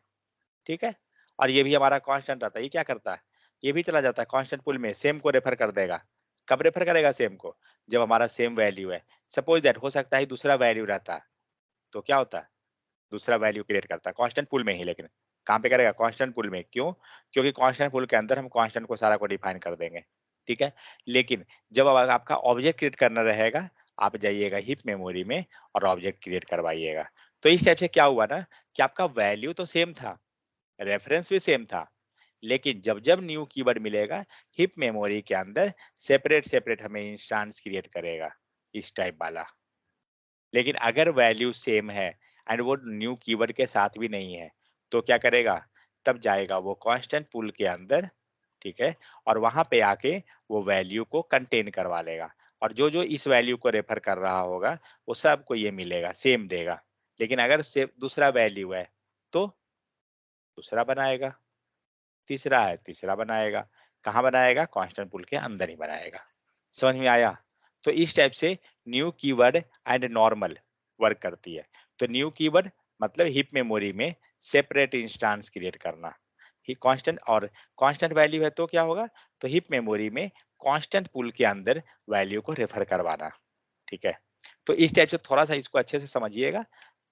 ठीक है। और ये भी हमारा कांस्टेंट रहता है, ये क्या करता है, ये भी चला जाता है कांस्टेंट पूल में, सेम को रेफर कर देगा। कब रेफर करेगा सेम को, जब हमारा सेम वैल्यू है। सपोज दैट हो सकता है दूसरा वैल्यू रहता है, तो क्या होता है, दूसरा वैल्यू क्रिएट करता है कांस्टेंट पूल में ही, लेकिन कहाँ पे करेगा, कांस्टेंट पूल में। क्यों, क्योंकि कांस्टेंट पूल के अंदर हम कांस्टेंट को सारा को डिफाइन कर देंगे, ठीक है। लेकिन जब अब आपका ऑब्जेक्ट क्रिएट करना रहेगा, आप जाइएगा हिप मेमोरी में और ऑब्जेक्ट क्रिएट करवाइएगा। तो इस टाइप से क्या हुआ ना, कि आपका वैल्यू तो सेम था, रेफरेंस भी सेम था, लेकिन जब जब न्यू कीवर्ड मिलेगा हिप मेमोरी के अंदर सेपरेट सेपरेट हमें इंस्टांस क्रिएट करेगा, इस टाइप वाला। लेकिन अगर वैल्यू सेम है एंड वो न्यू कीवर्ड के साथ भी नहीं है, तो क्या करेगा, तब जाएगा वो कांस्टेंट पूल के अंदर, ठीक है। और वहां पे आके वो वैल्यू को कंटेन करवा लेगा, और जो जो इस वैल्यू को रेफर कर रहा होगा वो सबको ये मिलेगा, सेम देगा। लेकिन अगर दूसरा वैल्यू है तो दूसरा बनाएगा, तीसरा है तीसरा बनाएगा। कहाँ बनाएगा, कांस्टेंट पूल के अंदर ही बनाएगा। समझ में आया। तो इस टाइप से new keyword and normal work करती है। तो न्यू कीवर्ड मतलब हिप मेमोरी में सेपरेट इंस्टांस क्रिएट करना, ही कांस्टेंट, और कांस्टेंट वैल्यू है तो क्या होगा, तो हिप मेमोरी में कांस्टेंट पूल के अंदर वैल्यू को रेफर करवाना, ठीक है। तो इस टाइप से थोड़ा सा इसको अच्छे से समझिएगा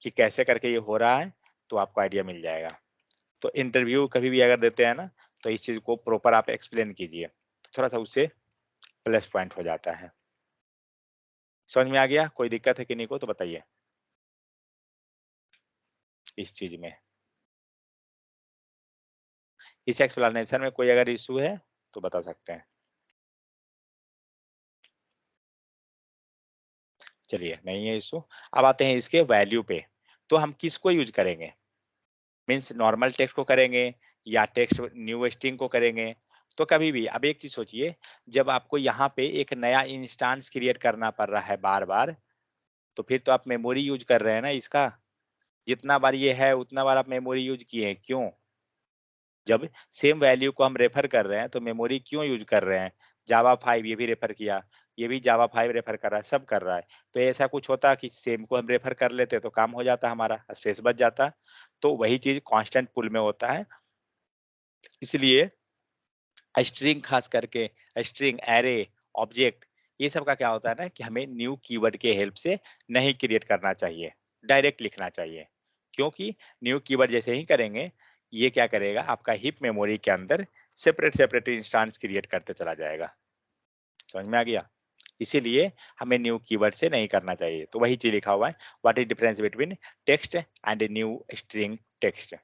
कि कैसे करके ये हो रहा है, तो आपको आइडिया मिल जाएगा। तो इंटरव्यू कभी भी अगर देते हैं ना, तो इस चीज को प्रॉपर आप एक्सप्लेन कीजिए, तो थोड़ा सा उससे प्लस पॉइंट हो जाता है। समझ में आ गया, कोई दिक्कत है किन्हीं को तो बताइए इस चीज में, इस एक्सप्लेनेशन में कोई अगर इशू है तो बता सकते हैं। चलिए नहीं है इशू। अब आते हैं इसके वैल्यू पे। तो हम किसको यूज करेंगे, मीन्स नॉर्मल टेक्स्ट को करेंगे या टेक्स्ट न्यू स्ट्रिंग को करेंगे। तो कभी भी अब एक चीज सोचिए, जब आपको यहाँ पे एक नया इंस्टांस क्रिएट करना पड़ रहा है बार बार, तो फिर तो आप मेमोरी यूज कर रहे हैं ना इसका, जितना बार ये है उतना बार आप मेमोरी यूज किए हैं। क्यों, जब सेम वैल्यू को हम रेफर कर रहे हैं तो मेमोरी क्यों यूज कर रहे हैं। जावा 5 ये भी रेफर किया, ये भी जावा 5 रेफर कर रहा है, सब कर रहा है। तो ऐसा कुछ होता कि सेम को हम रेफर कर लेते तो काम हो जाता, हमारा स्पेस बच जाता। तो वही चीज कांस्टेंट पुल में होता है। इसलिए स्ट्रिंग खास करके, स्ट्रिंग, एरे, ऑब्जेक्ट, ये सब का क्या होता है ना, कि हमें न्यू कीवर्ड के हेल्प से नहीं क्रिएट करना चाहिए, डायरेक्ट लिखना चाहिए। क्योंकि न्यू कीवर्ड जैसे ही करेंगे, ये क्या करेगा, आपका हिप मेमोरी के अंदर सेपरेट सेपरेट इंस्टांस क्रिएट करते चला जाएगा। समझ में आ गया। इसीलिए हमें न्यू कीवर्ड से नहीं करना चाहिए। तो वही चीज लिखा हुआ है, what is difference between text and new string text.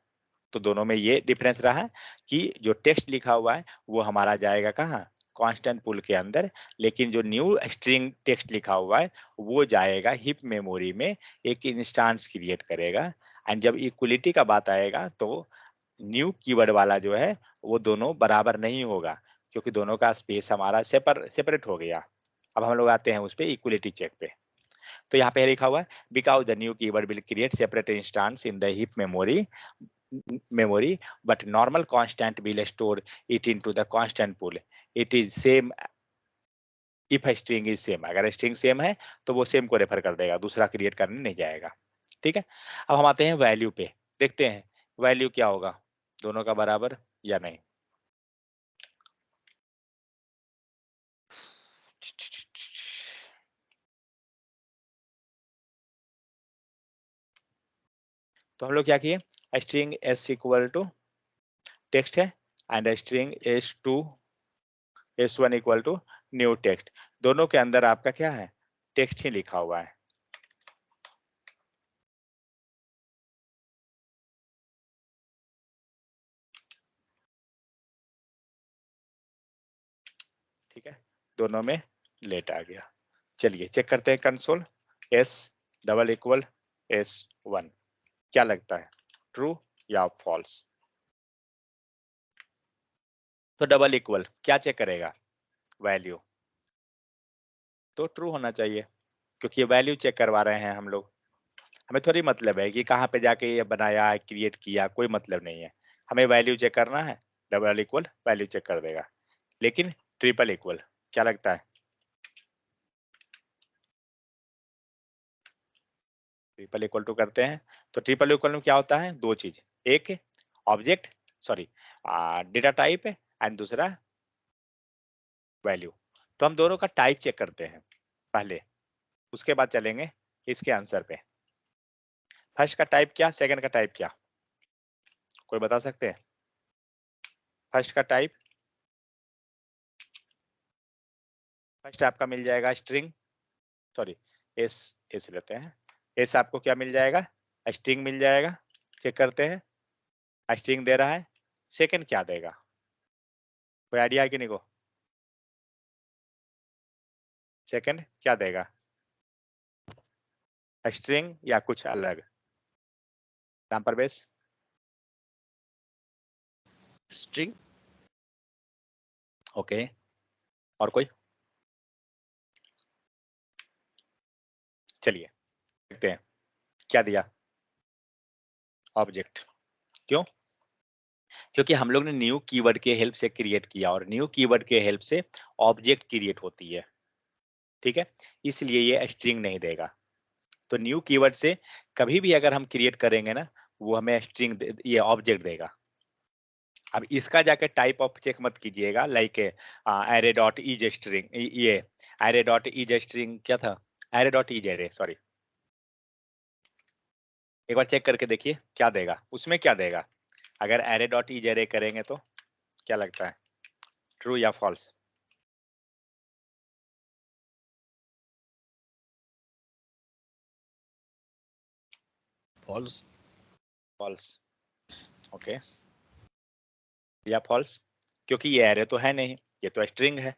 तो दोनों में ये डिफरेंस रहा है कि जो टेक्स्ट लिखा हुआ है वो हमारा जाएगा कहाँ, कांस्टेंट पूल के अंदर। लेकिन जो न्यू स्ट्रिंग टेक्स्ट लिखा हुआ है वो जाएगा हिप मेमोरी में, एक इंस्टांस क्रिएट करेगा। एंड जब इक्वलिटी का बात आएगा तो न्यू कीवर्ड वाला जो है वो दोनों बराबर नहीं होगा, क्योंकि दोनों का स्पेस हमारा सेपरेट हो गया। अब हम लोग आते हैं उस पे इक्वलिटी चेक पे। तो यहाँ पे लिखा हुआ है, because the new keyword will create separate instance in the hip memory, but normal constant will store it into the constant pool. It is same if a string is same. अगर string same है तो वो same को refer कर देगा, दूसरा create करने नहीं जाएगा। ठीक है। अब हम आते हैं वैल्यू पे, देखते हैं वैल्यू क्या होगा, दोनों का बराबर या नहीं। तो हम लोग क्या किए, string s equal to text है and string s1 equal to new text, दोनों के अंदर आपका क्या है, टेक्स्ट ही लिखा हुआ है। ठीक है, दोनों में लेट आ गया। चलिए चेक करते हैं console, s double equal s1, क्या लगता है, ट्रू या फॉल्स? तो डबल इक्वल क्या चेक करेगा, वैल्यू, तो ट्रू होना चाहिए क्योंकि ये वैल्यू चेक करवा रहे हैं हम लोग। हमें थोड़ी मतलब है कि कहाँ पे जाके ये बनाया क्रिएट किया, कोई मतलब नहीं है, हमें वैल्यू चेक करना है, डबल इक्वल वैल्यू चेक कर देगा। लेकिन ट्रिपल इक्वल क्या लगता है, ट्रिपल इक्वल टू करते हैं तो ट्रिपल इक्वल में क्या होता है, दो चीज, एक object, sorry data type and दूसरा वैल्यू। तो हम दोनों का टाइप चेक करते हैं पहले, उसके बाद चलेंगे इसके आंसर पे। फर्स्ट का टाइप क्या, सेकंड का टाइप क्या, कोई बता सकते हैं? फर्स्ट का टाइप, फर्स्ट आपका मिल जाएगा स्ट्रिंग, सॉरी एस, एस लेते हैं, एस आपको क्या मिल जाएगा, स्ट्रिंग मिल जाएगा। चेक करते हैं, स्ट्रिंग दे रहा है। सेकंड क्या देगा, कोई आइडिया है कि नहीं को, सेकंड क्या देगा, स्ट्रिंग या कुछ अलग, राम प्रवेश? स्ट्रिंग, ओके, और कोई? चलिए देखते हैं क्या दिया, ऑब्जेक्ट। क्यों, क्योंकि हम लोग ने न्यू कीवर्ड के हेल्प से क्रिएट किया और न्यू कीवर्ड के हेल्प से ऑब्जेक्ट क्रिएट होती है, ठीक है, इसलिए ये स्ट्रिंग नहीं देगा। तो न्यू कीवर्ड से कभी भी अगर हम क्रिएट करेंगे ना, वो हमें स्ट्रिंग ये ऑब्जेक्ट देगा। अब इसका जाके टाइप ऑफ चेक मत कीजिएगा, like array dot is string, ये एरे डॉट इज स्ट्रिंग क्या था, array dot is array, sorry, एक बार चेक करके देखिए क्या देगा, उसमें क्या देगा, अगर एरे डॉट इज एरे करेंगे तो क्या लगता है, ट्रू या फॉल्स? फॉल्स। फॉल्स, ओके, या फॉल्स, क्योंकि ये एरे तो है नहीं, ये तो स्ट्रिंग है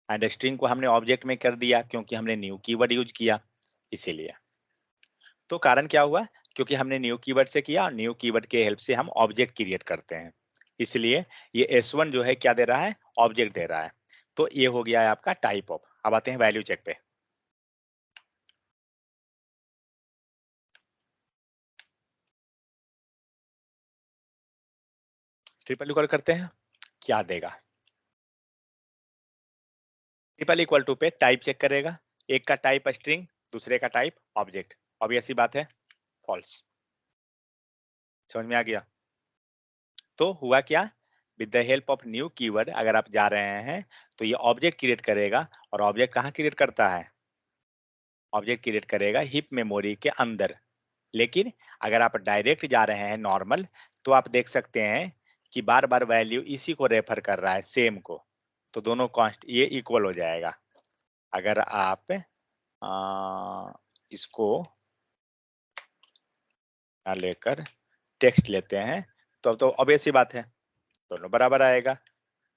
एंड स्ट्रिंग को हमने ऑब्जेक्ट में कर दिया क्योंकि हमने न्यू कीवर्ड यूज किया, इसीलिए। तो कारण क्या हुआ, क्योंकि हमने न्यू कीवर्ड से किया और न्यू कीवर्ड के हेल्प से हम ऑब्जेक्ट क्रिएट करते हैं, इसलिए ये S1 जो है क्या दे रहा है, ऑब्जेक्ट दे रहा है। तो ये हो गया है आपका टाइप ऑफ। अब आते हैं वैल्यू चेक पे। ट्रिपल इक्वल करते हैं, क्या देगा, ट्रिपल इक्वल टू पे टाइप चेक करेगा, एक का टाइप स्ट्रिंग, दूसरे का टाइप ऑब्जेक्ट, ऑब्वियस सी बात है फॉल्स। समझ में आ गया? तो हुआ क्या, with the help of new keyword अगर आप जा रहे हैं तो ये ऑब्जेक्ट क्रिएट करेगा, और ऑब्जेक्ट कहाँ क्रिएट करता है, ऑब्जेक्ट क्रिएट करेगा हिप मेमोरी के अंदर। लेकिन अगर आप डायरेक्ट जा रहे हैं नॉर्मल, तो आप देख सकते हैं कि बार बार वैल्यू इसी को रेफर कर रहा है, सेम को, तो दोनों कॉन्स्ट ये इक्वल हो जाएगा। अगर आप इसको लेकर टेक्स्ट लेते हैं तो अब तो ऑब्वियस सी बात है दोनों बराबर आएगा,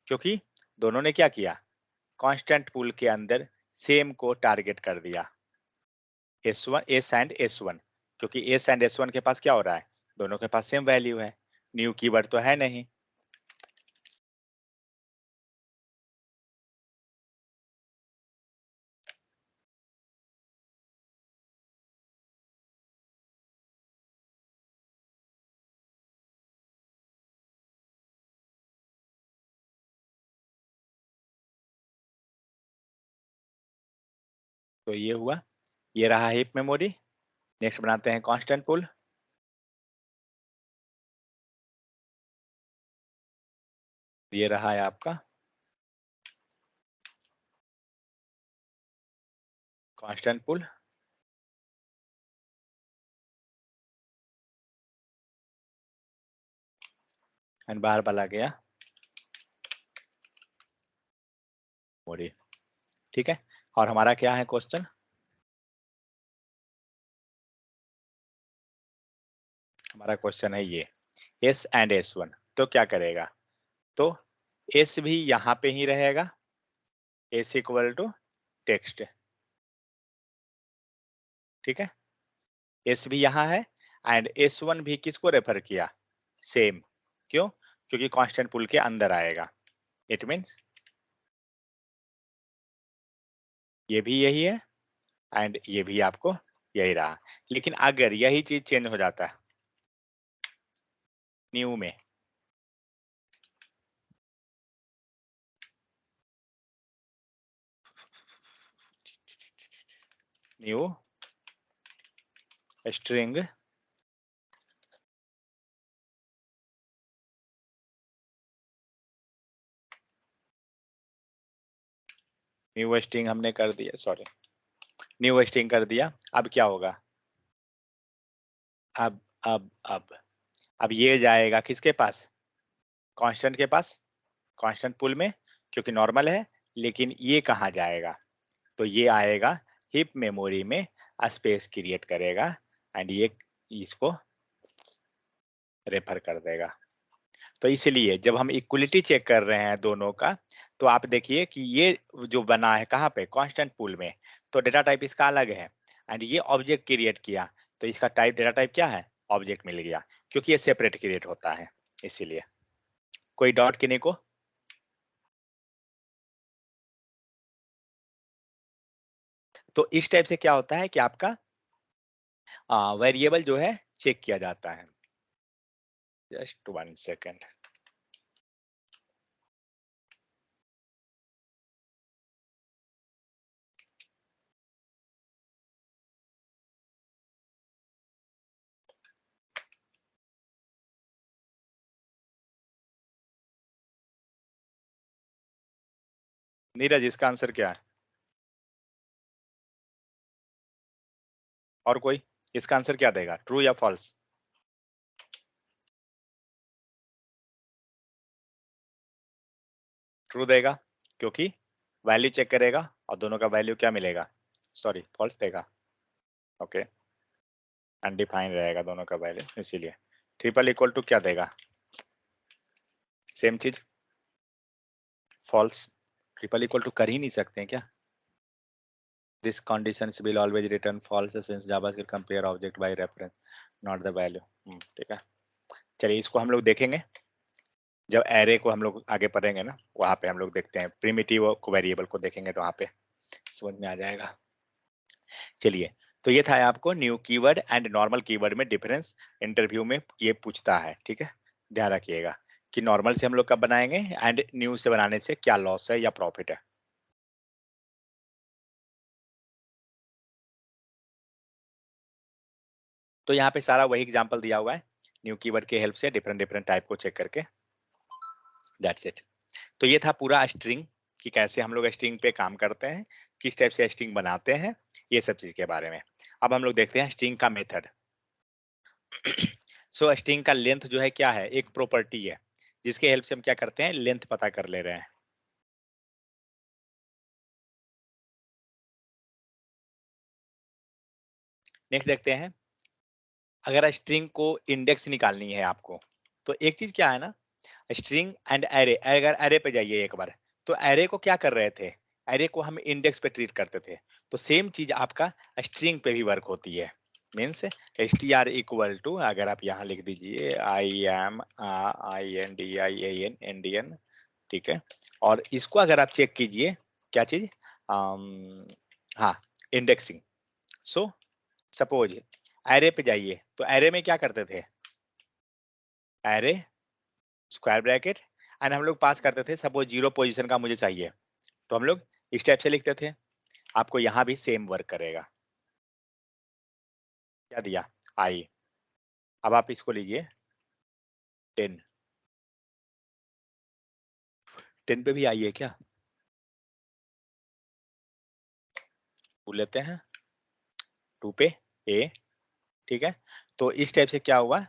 क्योंकि दोनों ने क्या किया, कांस्टेंट पूल के अंदर सेम को टारगेट कर दिया, S1 एस एंड S1, क्योंकि एस एंड S1 के पास क्या हो रहा है, दोनों के पास सेम वैल्यू है, न्यू कीवर्ड तो है नहीं। तो ये हुआ, ये रहा हिप मेमोरी। नेक्स्ट बनाते हैं कांस्टेंट पूल, ये रहा है आपका कांस्टेंट पूल। एंड बाहर वाला गया मेमोरी। ठीक है, और हमारा क्या है क्वेश्चन, हमारा क्वेश्चन है ये S एंड S1, तो क्या करेगा, तो S भी यहाँ पे ही रहेगा, S इक्वल टू टेक्स्ट। ठीक है, S भी यहाँ है एंड S1 भी किसको रेफर किया, सेम, क्यों, क्योंकि कांस्टेंट पुल के अंदर आएगा। इट मीन्स ये भी यही है एंड ये भी आपको यही रहा, लेकिन अगर यही चीज चेंज हो जाता है न्यू में, न्यू स्ट्रिंग न्यू स्ट्रिंग हमने कर दिया, सॉरी न्यू स्ट्रिंग कर दिया, अब क्या होगा, अब अब अब अब ये जाएगा किसके पास, कांस्टेंट के पास, कांस्टेंट पुल में, क्योंकि नॉर्मल है, लेकिन ये कहाँ जाएगा, तो ये आएगा हिप मेमोरी में, स्पेस क्रिएट करेगा एंड ये इसको रेफर कर देगा। तो इसलिए जब हम इक्वलिटी चेक कर रहे हैं दोनों का, तो आप देखिए कि ये जो बना है कहाँ पे, कांस्टेंट पूल में, तो डेटा टाइप इसका अलग है एंड ये ऑब्जेक्ट क्रिएट किया, तो इसका टाइप डेटा टाइप क्या है, ऑब्जेक्ट मिल गया, क्योंकि ये सेपरेट क्रिएट होता है इसीलिए। कोई डॉट किन्हीं को, तो इस टाइप से क्या होता है कि आपका वेरिएबल जो है चेक किया जाता है। जस्ट 1 सेकेंड, नीरज इसका आंसर क्या है, और कोई इसका आंसर क्या देगा, ट्रू या फॉल्स, ट्रू देगा, क्योंकि वैल्यू चेक करेगा और दोनों का वैल्यू क्या मिलेगा, सॉरी फॉल्स देगा, ओके, अनडिफाइंड रहेगा दोनों का वैल्यू, इसीलिए ट्रिपल इक्वल टू क्या देगा, सेम चीज फॉल्स, ट्रिपल इक्वल टू कर ही नहीं सकते हैं क्या, this condition will always return false since JavaScript compare object by reference not the value. ठीक है, चलिए इसको हम लोग देखेंगे जब एरे को हम लोग आगे पढ़ेंगे ना, वहां पे हम लोग देखते हैं प्रिमिटिव वेरिएबल को देखेंगे, तो वहां पे समझ में आ जाएगा। चलिए, तो ये था आपको new keyword and normal keyword में डिफरेंस, इंटरव्यू में ये पूछता है। ठीक है, ध्यान रखिएगा कि नॉर्मल से हम लोग कब बनाएंगे एंड न्यू से बनाने से क्या लॉस है या प्रॉफिट है। तो यहाँ पे सारा वही एग्जांपल दिया हुआ है, न्यू कीवर्ड के हेल्प से डिफरेंट डिफरेंट टाइप को चेक करके, दैट्स इट। तो ये था पूरा स्ट्रिंग कि कैसे हम लोग स्ट्रिंग पे काम करते हैं, किस टाइप से स्ट्रिंग बनाते हैं, ये सब चीज के बारे में। अब हम लोग देखते हैं स्ट्रिंग का मेथड। सो स्ट्रिंग का लेंथ जो है क्या है, एक प्रॉपर्टी है जिसके हेल्प से हम क्या करते हैं, लेंथ पता कर ले रहे हैं। नेक्स्ट देखते हैं, अगर स्ट्रिंग को इंडेक्स निकालनी है आपको, तो एक चीज क्या है ना, स्ट्रिंग एंड एरे, अगर एरे पे जाइए एक बार, तो एरे को क्या कर रहे थे, एरे को हम इंडेक्स पे ट्रीट करते थे, तो सेम चीज आपका स्ट्रिंग पे भी वर्क होती है। मीन्स str इक्वल टू, अगर आप यहाँ लिख दीजिए IAM, ठीक है, और इसको अगर आप चेक कीजिए क्या चीज, हाँ, इंडेक्सिंग। सो सपोज एरे पे जाइए, तो एरे में क्या करते थे, एरे स्क्वायर ब्रैकेट एंड हम लोग पास करते थे, सपोज 0 पोजीशन का मुझे चाहिए, तो हम लोग इस टाइप से लिखते थे। आपको यहाँ भी सेम वर्क करेगा, क्या दिया, आई, अब आप इसको लीजिए 10, 10 पे भी आई है क्या, टू लेते हैं, 2 पे ए, ठीक है, तो इस टाइप से क्या हुआ,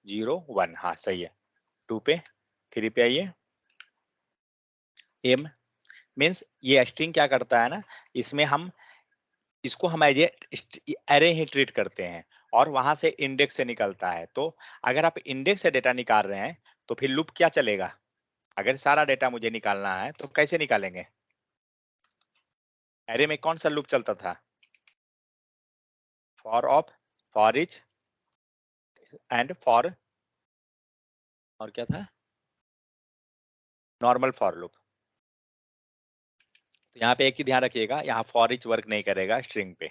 0 1, हाँ सही है, 2 पे 3 पे आइए। एम मीन्स ये स्ट्रिंग क्या करता है ना, इसमें हम इसको हम एज एरे ही ट्रीट करते हैं और वहां से इंडेक्स से निकलता है। तो अगर आप इंडेक्स से डेटा निकाल रहे हैं तो फिर लूप क्या चलेगा? अगर सारा डेटा मुझे निकालना है तो कैसे निकालेंगे? एरे में कौन सा लूप चलता था? For of, for each and for, और क्या था? Normal for loop. तो यहाँ पे एक ही ध्यान रखिएगा, यहाँ फॉर ईच वर्क नहीं करेगा स्ट्रिंग पे,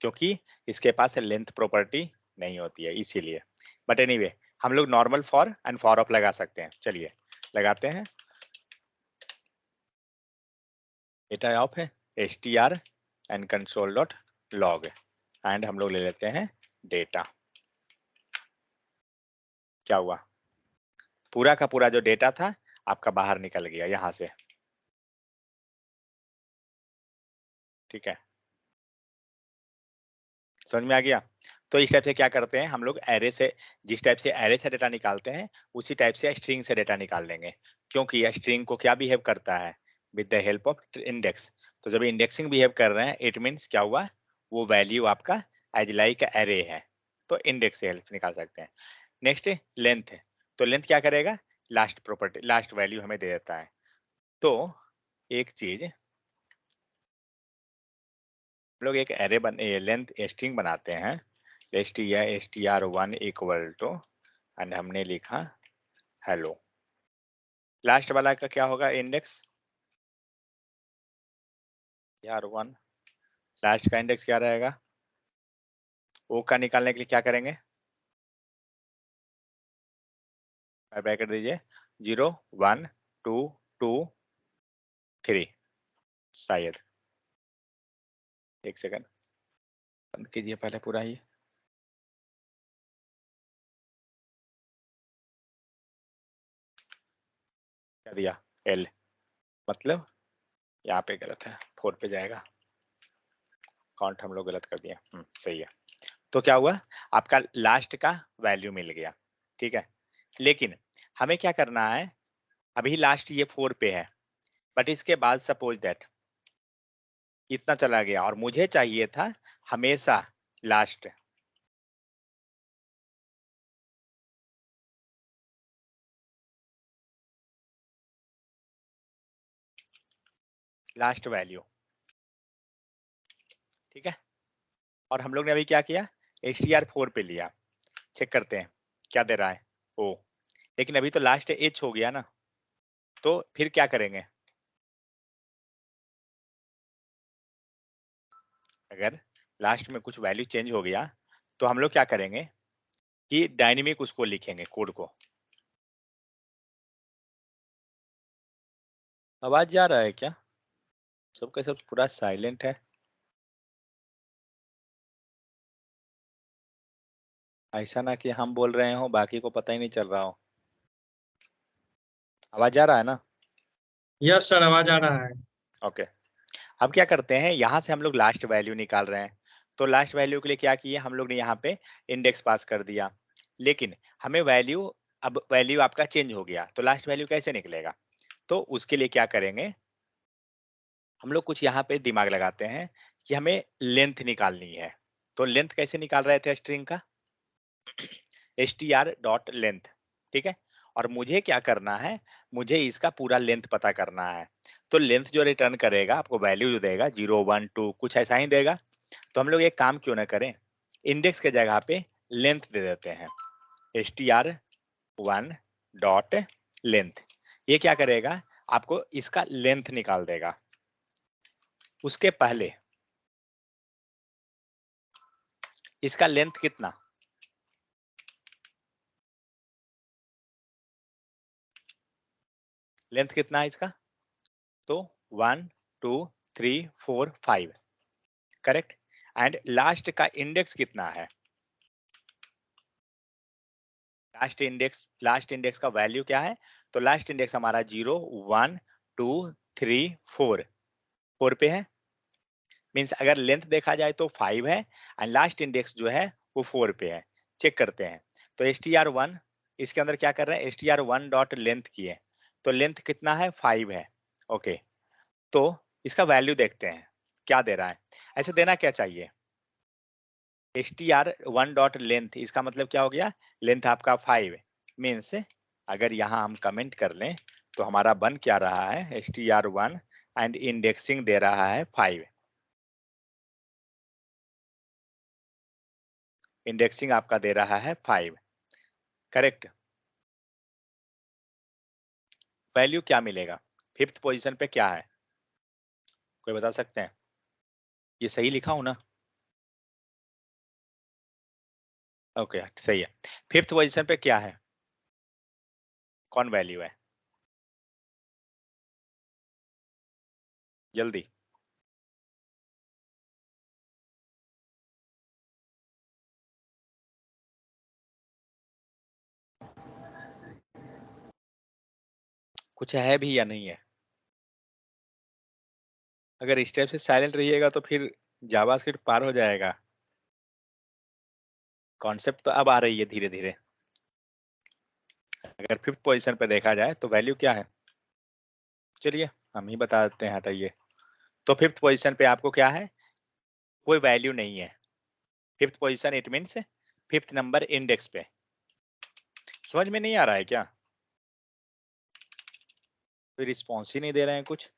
क्योंकि इसके पास लेंथ प्रॉपर्टी नहीं होती है इसीलिए। बट एनीवे हम लोग normal for and for of लगा सकते हैं। चलिए लगाते हैं। डेटा ऑफ है str and console dot log and हम लोग ले लेते हैं डेटा। क्या हुआ? पूरा का पूरा जो डेटा था आपका बाहर निकल गया यहां से, ठीक है, समझ में आ गया? तो इस टाइप से क्या करते हैं हम लोग, एरे से, जिस टाइप से एरे से डेटा निकालते हैं उसी टाइप से स्ट्रिंग से डेटा निकाल लेंगे, क्योंकि यह स्ट्रिंग को क्या बिहेव करता है? With the help of index. तो जब इंडेक्सिंग बिहेव कर रहे हैं इट मीन्स क्या हुआ? वो वैल्यू आपका एज लाइक एरे है, तो इंडेक्स से हेल्प निकाल सकते हैं। नेक्स्ट लेंथ, तो लेंथ क्या करेगा? लास्ट प्रॉपर्टी, लास्ट वैल्यू हमें दे देता है। तो एक चीज, हम लोग एक एरे लेंथ स्ट्रिंग बनाते हैं, str1 इक्वल टू, एंड हमने लिखा हेलो। लास्ट वाला का क्या होगा? इंडेक्स str1, लास्ट का इंडेक्स क्या रहेगा? ओ का निकालने के लिए क्या करेंगे? ब्रैकेट दीजिए, 0 1 2 2 3, शायद, एक सेकंड बंद कीजिए पहले पूरा ही। क्या दिया? एल, मतलब यहाँ पे गलत है, 4 पे जाएगा, काउंट हम लोग गलत कर दिए। सही है। तो क्या हुआ? आपका लास्ट का वैल्यू मिल गया, ठीक है। लेकिन हमें क्या करना है, अभी लास्ट ये 4 पे है, बट इसके बाद सपोज दैट इतना चला गया और मुझे चाहिए था हमेशा लास्ट, लास्ट वैल्यू, ठीक है। और हम लोग ने अभी क्या किया? str4 पे लिया, चेक करते हैं क्या दे रहा है, ओ। लेकिन अभी तो लास्ट h हो गया ना, तो फिर क्या करेंगे? अगर लास्ट में कुछ वैल्यू चेंज हो गया तो हम लोग क्या करेंगे कि डायनेमिक उसको लिखेंगे कोड को। आवाज जा रहा है क्या? सबका सब पूरा साइलेंट है, ऐसा ना कि हम बोल रहे हो बाकी को पता ही नहीं चल रहा हो। आवाज जा रहा है ना? यस सर, आवाज आ रहा है। ओके। अब क्या करते हैं, यहाँ से हम लोग लास्ट वैल्यू निकाल रहे हैं, तो लास्ट वैल्यू के लिए क्या किए हम लोग ने, यहाँ पे इंडेक्स पास कर दिया। लेकिन हमें वैल्यू, अब वैल्यू आपका चेंज हो गया तो लास्ट वैल्यू कैसे निकलेगा? तो उसके लिए क्या करेंगे, हम लोग कुछ यहाँ पे दिमाग लगाते हैं कि हमें लेंथ निकालनी है। तो लेंथ कैसे निकाल रहे थे स्ट्रिंग का? str.length, ठीक है। और मुझे क्या करना है, मुझे इसका पूरा लेंथ पता करना है। तो लेंथ जो रिटर्न करेगा आपको वैल्यू जो देगा 0 1 2 कुछ ऐसा ही देगा। तो हम लोग एक काम क्यों ना करें, इंडेक्स के जगह पे लेंथ दे देते हैं, str1 डॉट लेंथ। ये क्या करेगा, आपको इसका लेंथ निकाल देगा। उसके पहले इसका लेंथ कितना, लेंथ कितना है इसका? तो 1 2 3 4 5, करेक्ट। एंड लास्ट का इंडेक्स कितना है? लास्ट इंडेक्स का वैल्यू क्या है? तो लास्ट इंडेक्स हमारा 0 1 2 3 4, 4 पे है। मीन्स अगर लेंथ देखा जाए तो 5 है एंड लास्ट इंडेक्स जो है वो 4 पे है। चेक करते हैं। तो str1 इसके अंदर क्या कर रहे हैं, str1 डॉट लेंथ किए, तो लेंथ कितना है 5 है। ओके, तो इसका वैल्यू देखते हैं क्या दे रहा है। ऐसे देना क्या चाहिए, str1 डॉट लेंथ, इसका मतलब क्या हो गया, लेंथ आपका 5 मीन्स अगर यहाँ हम कमेंट कर लें तो हमारा बन क्या रहा है, str1 एंड इंडेक्सिंग दे रहा है 5, इंडेक्सिंग आपका दे रहा है 5, करेक्ट। वैल्यू क्या मिलेगा, फिफ्थ पोजीशन पे क्या है, कोई बता सकते हैं, ये सही लिखा हूं ना, ओके सही है। फिफ्थ पोजीशन पे क्या है, कौन वैल्यू है, जल्दी, कुछ है भी या नहीं है। अगर इस टाइप से साइलेंट रहिएगा तो फिर जावास्क्रिप्ट पार हो जाएगा। कॉन्सेप्ट तो अब आ रही है धीरे धीरे। अगर फिफ्थ पोजीशन पे देखा जाए तो वैल्यू क्या है, चलिए हम ही बता देते हैं, हटाइए। तो फिफ्थ पोजीशन पे आपको क्या है, कोई वैल्यू नहीं है। Fifth position it means fifth number index पे। समझ में नहीं आ रहा है क्या, कोई रिस्पॉन्स ही नहीं दे रहे हैं कुछ।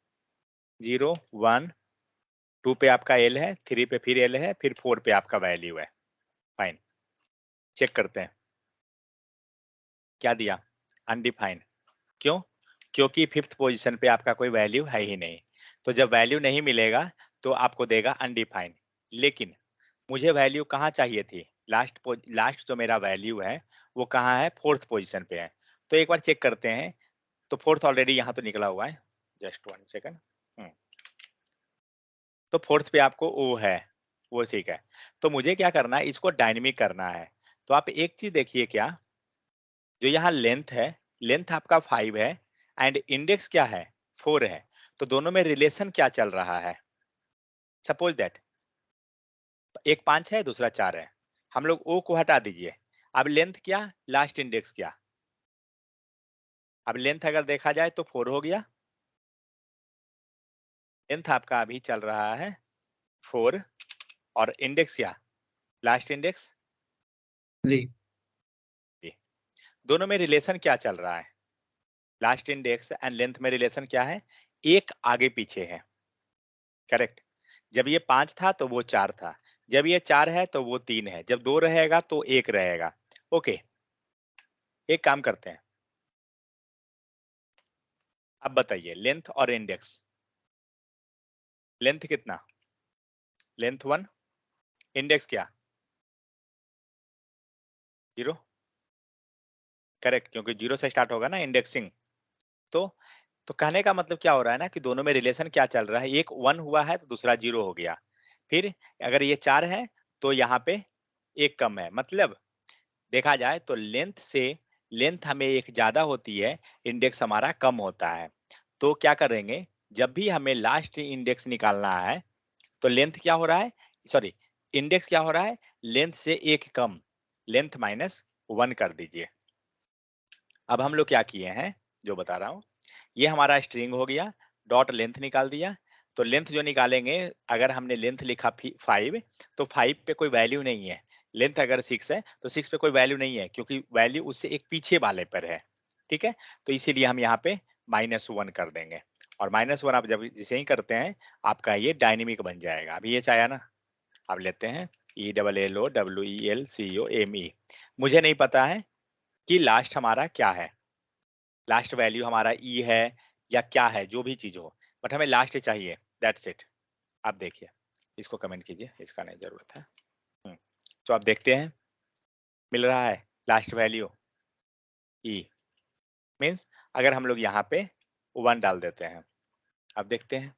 0 1 2 पे आपका एल है, 3 पे फिर एल है, फिर 4 पे आपका वैल्यू है। फाइन, चेक करते हैं क्या दिया, अनडिफाइंड। क्यों, क्योंकि फिफ्थ पोजीशन पे आपका कोई वैल्यू है ही नहीं। तो जब वैल्यू नहीं मिलेगा तो आपको देगा अनडिफाइंड। लेकिन मुझे वैल्यू कहाँ चाहिए थी, लास्ट जो मेरा वैल्यू है वो कहाँ है, फोर्थ पोजीशन पे है। तो एक बार चेक करते हैं। तो फोर्थ ऑलरेडी यहाँ तो निकला हुआ है, जस्ट 1 सेकेंड। तो फोर्थ पे आपको ओ है, वो ठीक है। तो मुझे क्या करना है, इसको डायनेमिक करना है। तो आप एक चीज देखिए, क्या जो यहाँ लेंथ है, लेंथ आपका 5 है एंड इंडेक्स क्या है 4 है। तो दोनों में रिलेशन क्या चल रहा है, सपोज दैट एक 5 है दूसरा 4 है, हम लोग ओ को हटा दीजिए। अब लेंथ क्या, लास्ट इंडेक्स क्या, अब लेंथ अगर देखा जाए तो 4 हो गया, लेंथ आपका अभी चल रहा है 4, और इंडेक्स क्या, लास्ट इंडेक्स 3। दोनों में रिलेशन क्या चल रहा है, लास्ट इंडेक्स एंड लेंथ में रिलेशन क्या है, एक आगे पीछे है, करेक्ट। जब ये 5 था तो वो 4 था, जब ये 4 है तो वो 3 है, जब 2 रहेगा तो 1 रहेगा। ओके, एक काम करते हैं, अब बताइए लेंथ और इंडेक्स, लेंथ कितना, लेंथ 1, इंडेक्स क्या 0, करेक्ट, क्योंकि 0 से स्टार्ट होगा ना इंडेक्सिंग। तो तो कहने का मतलब क्या हो रहा है ना, कि दोनों में रिलेशन क्या चल रहा है, एक 1 हुआ है तो दूसरा 0 हो गया। फिर अगर ये 4 है तो यहाँ पे एक कम है, मतलब देखा जाए तो लेंथ हमें एक ज्यादा होती है, इंडेक्स हमारा कम होता है। तो क्या करेंगे, जब भी हमें लास्ट इंडेक्स निकालना है तो लेंथ क्या हो रहा है, सॉरी, इंडेक्स क्या हो रहा है, लेंथ से एक कम, लेंथ -1 कर दीजिए। अब हम लोग क्या किए हैं, जो बता रहा हूँ, ये हमारा स्ट्रिंग हो गया, डॉट लेंथ निकाल दिया। तो लेंथ जो निकालेंगे, अगर हमने लेंथ लिखा 5, तो 5 पे कोई वैल्यू नहीं है। लेंथ अगर 6 है तो 6 पे कोई वैल्यू नहीं है, क्योंकि वैल्यू उससे एक पीछे वाले पर है, ठीक है। तो इसीलिए हम यहाँ पे -1 कर देंगे, और -1 आप जब जिसे ही करते हैं आपका ये डायनेमिक बन जाएगा। अभी ये चाहे ना, अब लेते हैं ELLOWELCOME। मुझे नहीं पता है कि लास्ट हमारा क्या है, लास्ट वैल्यू हमारा ई है या क्या है, जो भी चीज हो, बट हमें लास्ट चाहिए, दैट्स इट। आप देखिए, इसको कमेंट कीजिए, इसका नहीं जरूरत है। तो आप देखते हैं मिल रहा है लास्ट वैल्यू ई, मीन्स अगर हम लोग यहाँ पे 1 डाल देते हैं, अब देखते हैं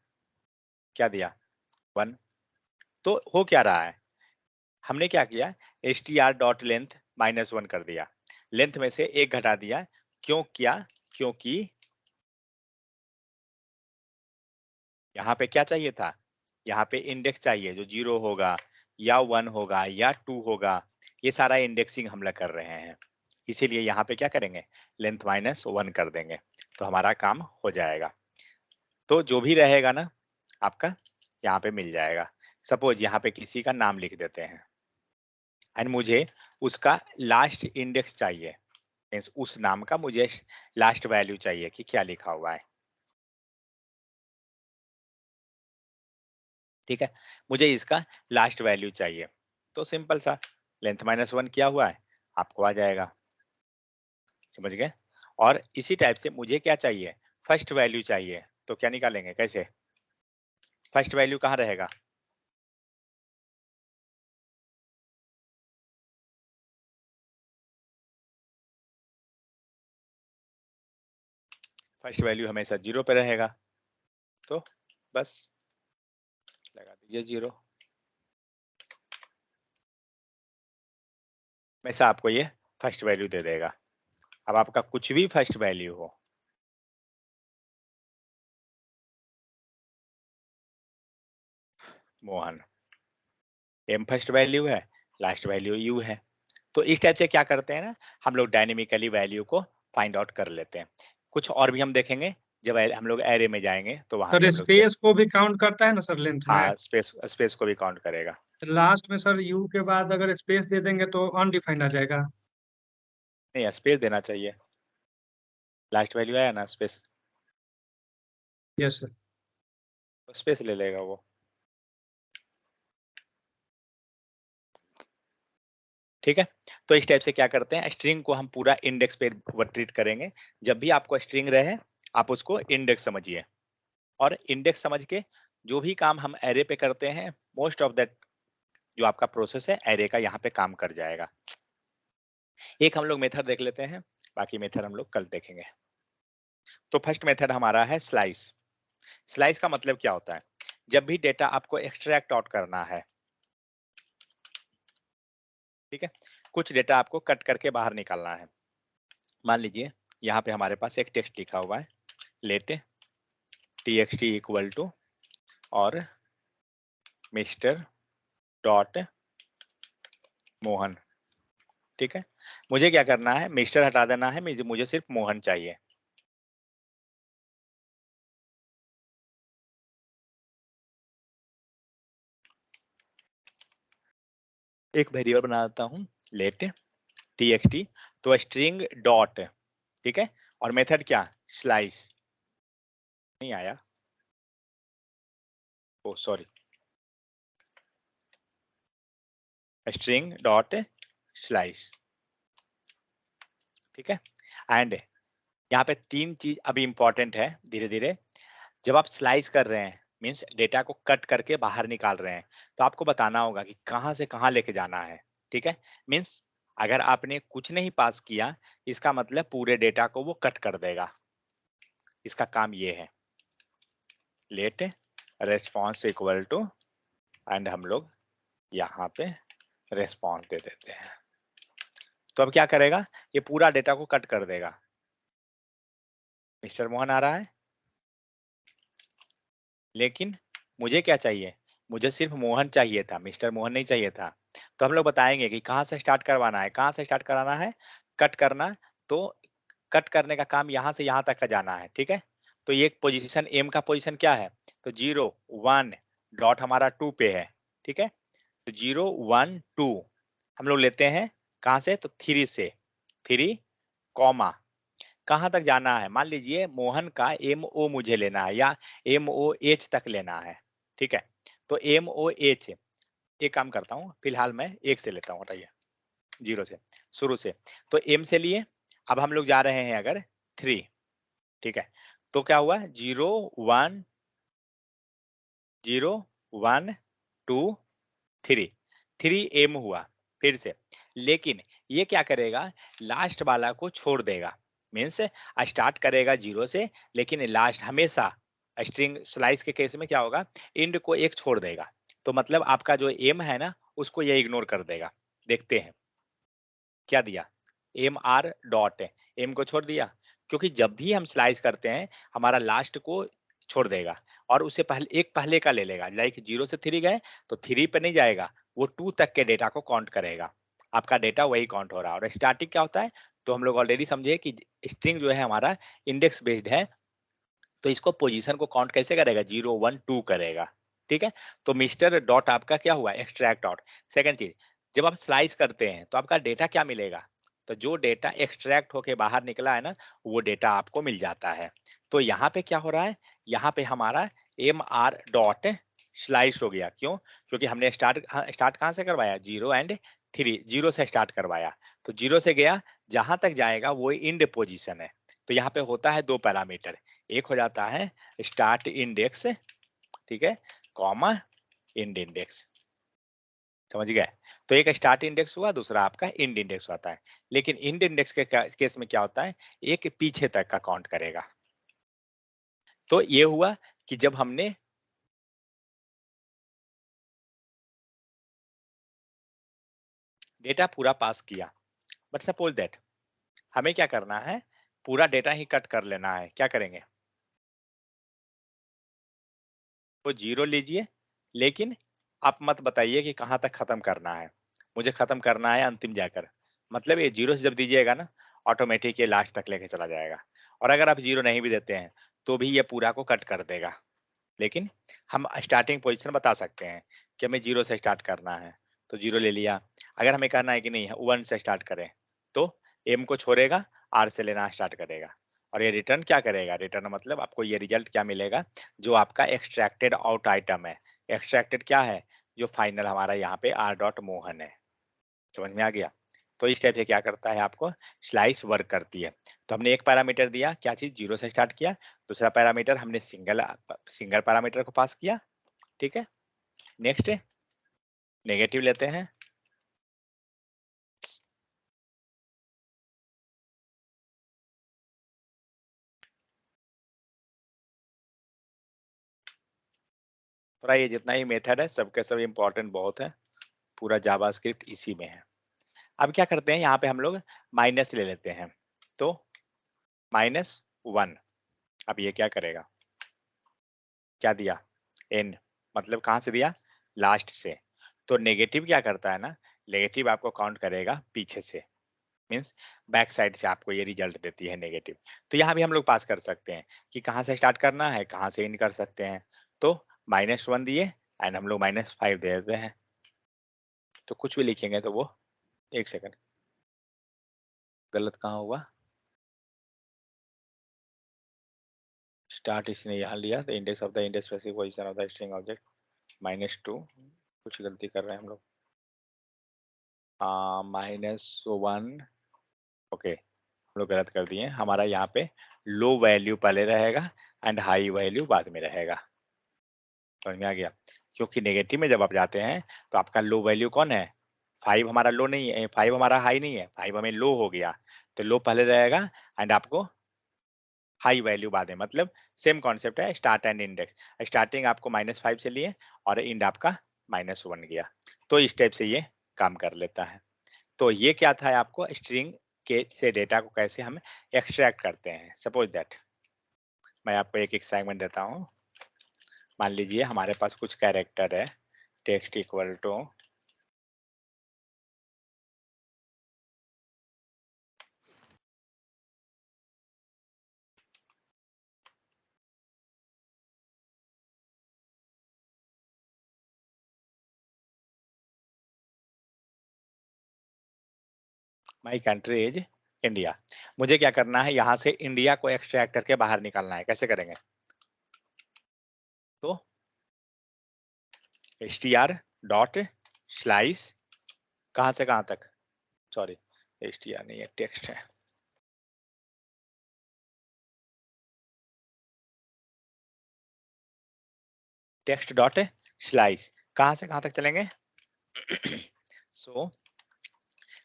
क्या दिया 1। तो हो क्या रहा है, हमने क्या किया, str डॉट लेंथ -1 कर दिया, लेंथ में से एक घटा दिया। क्यों किया, क्योंकि यहाँ पे क्या चाहिए था, यहाँ पे इंडेक्स चाहिए जो 0 होगा या 1 होगा या 2 होगा, ये सारा इंडेक्सिंग हम लोग कर रहे हैं। इसीलिए यहाँ पे क्या करेंगे, लेंथ -1 कर देंगे, तो हमारा काम हो जाएगा। तो जो भी रहेगा ना आपका यहाँ पे मिल जाएगा। सपोज यहाँ पे किसी का नाम लिख देते हैं एंड मुझे उसका लास्ट इंडेक्स चाहिए, मीन्स उस नाम का मुझे लास्ट वैल्यू चाहिए कि क्या लिखा हुआ है। ठीक है, मुझे इसका लास्ट वैल्यू चाहिए, तो सिंपल सा लेंथ -1 किया हुआ है, आपको आ जाएगा। समझ गए? और इसी टाइप से मुझे क्या चाहिए, फर्स्ट वैल्यू चाहिए, तो क्या निकालेंगे, कैसे? फर्स्ट वैल्यू कहाँ रहेगा? फर्स्ट वैल्यू हमेशा 0 पे रहेगा, तो बस लगा दीजिए 0। हमेशा आपको ये फर्स्ट वैल्यू दे देगा। अब आपका कुछ भी फर्स्ट वैल्यू हो, मोहन, एम फर्स्ट वैल्यू है, लास्ट वैल्यू यू है, तो इस टाइप से क्या करते हैं ना, हम लोग डायनेमिकली वैल्यू को फाइंड आउट कर लेते हैं। कुछ और भी हम देखेंगे जब हम लोग एरे में जाएंगे, तो वहां भी सर हम लोग चेक। स्पेस को भी काउंट करता है ना सर लेंथ में? हाँ, स्पेस स्पेस को भी काउंट करेगा। लास्ट में सर यू के बाद अगर स्पेस दे देंगे तो अनडिफाइंड आ जाएगा। नहीं, स्पेस देना चाहिए, लास्ट वैल्यू आया ना स्पेस, यस सर। तो स्पेस ले लेगा वो। ठीक है, तो इस टाइप से क्या करते हैं, स्ट्रिंग को हम पूरा इंडेक्स पे ट्रीट करेंगे। जब भी आपको स्ट्रिंग रहे, आप उसको इंडेक्स समझिए, और इंडेक्स समझ के जो भी काम हम एरे पे करते हैं, मोस्ट ऑफ दैट जो आपका प्रोसेस है एरे का, यहाँ पे काम कर जाएगा। एक हम लोग मेथड देख लेते हैं, बाकी मेथड हम लोग कल देखेंगे। तो फर्स्ट मेथड हमारा है स्लाइस। स्लाइस का मतलब क्या होता है, जब भी डेटा आपको एक्सट्रैक्ट आउट करना है, ठीक है, कुछ डेटा आपको कट करके बाहर निकालना है। मान लीजिए यहाँ पे हमारे पास एक टेक्स्ट लिखा हुआ है, लेट txt इक्वल टू और मिस्टर डॉट मोहन। ठीक है, मुझे क्या करना है, मिस्टर हटा देना है, मुझे सिर्फ मोहन चाहिए। एक वेरिएबल बना देता हूँ, लेट txt, तो स्ट्रिंग डॉट, ठीक है, और मेथड क्या, स्लाइस। नहीं आया, ओ सॉरी, स्ट्रिंग डॉट स्लाइस। ठीक है, एंड यहाँ पे तीन चीज अभी इंपॉर्टेंट है, धीरे धीरे जब आप स्लाइस कर रहे हैं, मीन्स डेटा को कट करके बाहर निकाल रहे हैं, तो आपको बताना होगा कि कहाँ से कहाँ लेके जाना है। ठीक है, मीन्स अगर आपने कुछ नहीं पास किया, इसका मतलब पूरे डेटा को वो कट कर देगा। इसका काम ये है, let response equal to, and हम लोग यहाँ पे रेस्पॉन्स दे देते हैं, तो अब क्या करेगा, ये पूरा डेटा को कट कर देगा। मिस्टर मोहन आ रहा है, लेकिन मुझे क्या चाहिए, मुझे सिर्फ मोहन चाहिए था, मिस्टर मोहन नहीं चाहिए था। तो हम लोग बताएंगे कि कहाँ से स्टार्ट करवाना है, कहाँ से स्टार्ट कराना है, कट करना। तो कट करने का काम यहाँ से यहाँ तक का जाना है। ठीक है, तो ये पोजीशन एम का पोजीशन क्या है, तो 0 1 डॉट हमारा 2 पे है। ठीक है, तो 0 1 2 हम लोग लेते हैं कहाँ से, तो 3 से, 3 कॉमा कहाँ तक जाना है, मान लीजिए मोहन का एम ओ मुझे लेना है, या एम ओ एच तक लेना है। ठीक है, तो एम ओ एच, एक काम करता हूँ, फिलहाल मैं एक से लेता हूँ, हटाइए, 0 से शुरू से, तो एम से लिए, अब हम लोग जा रहे हैं अगर 3। ठीक है, तो क्या हुआ, 0 1 0 1 2 3, 3 एम हुआ फिर से, लेकिन ये क्या करेगा, लास्ट वाला को छोड़ देगा। मीन्स स्टार्ट करेगा 0 से, लेकिन लास्ट हमेशा स्ट्रिंग स्लाइस के केस में क्या होगा, इंड को एक छोड़ देगा। तो मतलब आपका जो एम है ना, उसको ये इग्नोर कर देगा। देखते हैं क्या दिया, एम आर डॉट, एम को छोड़ दिया, क्योंकि जब भी हम स्लाइस करते हैं, हमारा लास्ट को छोड़ देगा, और उससे पहले एक पहले का ले लेगा। लाइक 0 से 3 गए, तो 3 पे नहीं जाएगा, वो 2 तक के डेटा को काउंट करेगा। आपका डेटा वही काउंट हो रहा है। और स्टैटिक क्या होता है, तो हम लोग ऑलरेडी समझे कि स्ट्रिंग जो है हमारा इंडेक्स बेस्ड है, तो इसको पोजीशन को काउंट कैसे करेगा, 0 1 2 करेगा। ठीक है, तो मिस्टर डॉट आपका क्या हुआ, एक्सट्रैक्ट डॉट। सेकंड चीज, जब आप स्लाइस करते हैं तो आपका डेटा क्या मिलेगा, तो जो डेटा एक्सट्रैक्ट होके बाहर निकला है ना, वो डेटा आपको मिल जाता है। तो यहाँ पे क्या हो रहा है, यहाँ पे हमारा एम आर डॉट स्लाइस हो गया। क्यों, क्योंकि हमने स्टार्ट कहाँ से करवाया, 0 एंड 3, 0 से स्टार्ट करवाया। तो 0 से गया, जहां तक जाएगा वो इंड पोजीशन है। तो यहाँ पे होता है 2 पैरामीटर, एक हो जाता है स्टार्ट इंडेक्स, ठीक है, कॉमा इंड इंडेक्स। समझ गए, तो एक स्टार्ट इंडेक्स हुआ, दूसरा आपका इंड इंडेक्स होता है। लेकिन इंड इंडेक्स के केस में क्या होता है, एक पीछे तक का काउंट करेगा। तो ये हुआ कि जब हमने डेटा पूरा पास किया, बट सपोज दैट हमें क्या करना है, पूरा डेटा ही कट कर लेना है। क्या करेंगे, वो 0 लीजिए, लेकिन आप मत बताइए कि कहाँ तक खत्म करना है। मुझे खत्म करना है अंतिम जाकर, मतलब ये 0 से जब दीजिएगा ना, ऑटोमेटिक ये लास्ट तक लेके चला जाएगा। और अगर आप 0 नहीं भी देते हैं तो भी ये पूरा को कट कर देगा। लेकिन हम स्टार्टिंग पोजीशन बता सकते हैं कि हमें 0 से स्टार्ट करना है, तो 0 ले लिया। अगर हमें कहना है कि नहीं 1 से स्टार्ट करें, तो एम को छोड़ेगा, आर से लेना स्टार्ट करेगा। और ये रिटर्न क्या करेगा, रिटर्न मतलब आपको ये रिजल्ट क्या मिलेगा, जो आपका एक्सट्रैक्टेड आउट आइटम है। एक्सट्रैक्टेड क्या है, जो फाइनल हमारा यहाँ पे आर डॉट मोहन है। समझ में आ गया, तो इस टाइप से क्या करता है, आपको स्लाइस वर्क करती है। तो हमने एक पैरामीटर दिया, क्या चीज, 0 से स्टार्ट किया। दूसरा पैरामीटर हमने सिंगल पैरामीटर को पास किया। ठीक है, नेक्स्ट नेगेटिव लेते हैं। थोड़ा ये जितना ही मेथड है सबके सब इंपॉर्टेंट बहुत है, पूरा जावास्क्रिप्ट इसी में है। अब क्या करते हैं, यहाँ पे हम लोग माइनस ले लेते हैं। तो -1, अब ये क्या करेगा, क्या दिया, एन, मतलब कहाँ से दिया, लास्ट से। तो नेगेटिव क्या करता है ना, नेगेटिव आपको काउंट करेगा पीछे से, मीन्स बैक साइड से आपको ये रिजल्ट देती है नेगेटिव। तो यहाँ भी हम लोग पास कर सकते हैं कि कहाँ से स्टार्ट करना है, कहाँ से इन कर सकते हैं। तो -1 दिए एंड हम लोग -5 दे देते हैं। तो कुछ भी लिखेंगे तो वो, एक सेकंड, गलत कहाँ हुआ, स्टार्ट इसने यहाँ लिया, the index of the index specific position of the string object -2, कुछ गलती कर रहे हैं हम लोग, -1, ओके, हम लोग गलत कर दिए। हमारा यहाँ पे लो वैल्यू पहले रहेगा एंड हाई वैल्यू बाद में रहेगा। समझ में आ गया, क्योंकि नेगेटिव में जब आप जाते हैं तो आपका लो वैल्यू कौन है, 5 हमारा लो नहीं है, 5 हमारा हाई नहीं है, 5 हमें लो हो गया। तो लो पहले रहेगा एंड आपको हाई वैल्यू बाद में, मतलब सेम कॉन्सेप्ट है, स्टार्ट एंड इंडेक्स। स्टार्टिंग आपको -5 से लिए और इंड आपका -1 गया। तो इस टाइप से ये काम कर लेता है। तो ये क्या था, आपको स्ट्रिंग के से डेटा को कैसे हम एक्सट्रैक्ट करते हैं। सपोज दैट मैं आपको एक सेगमेंट देता हूँ। मान लीजिए हमारे पास कुछ कैरेक्टर है, text equal to my country is India. मुझे क्या करना है, यहाँ से इंडिया को एक्सट्रैक्ट करके बाहर निकालना है। कैसे करेंगे, तो str डॉट स्लाइस, कहाँ से कहाँ तक, सॉरी str नहीं है, टेक्स्ट है, टेक्स्ट डॉट स्लाइस, कहाँ से कहाँ तक चलेंगे। सो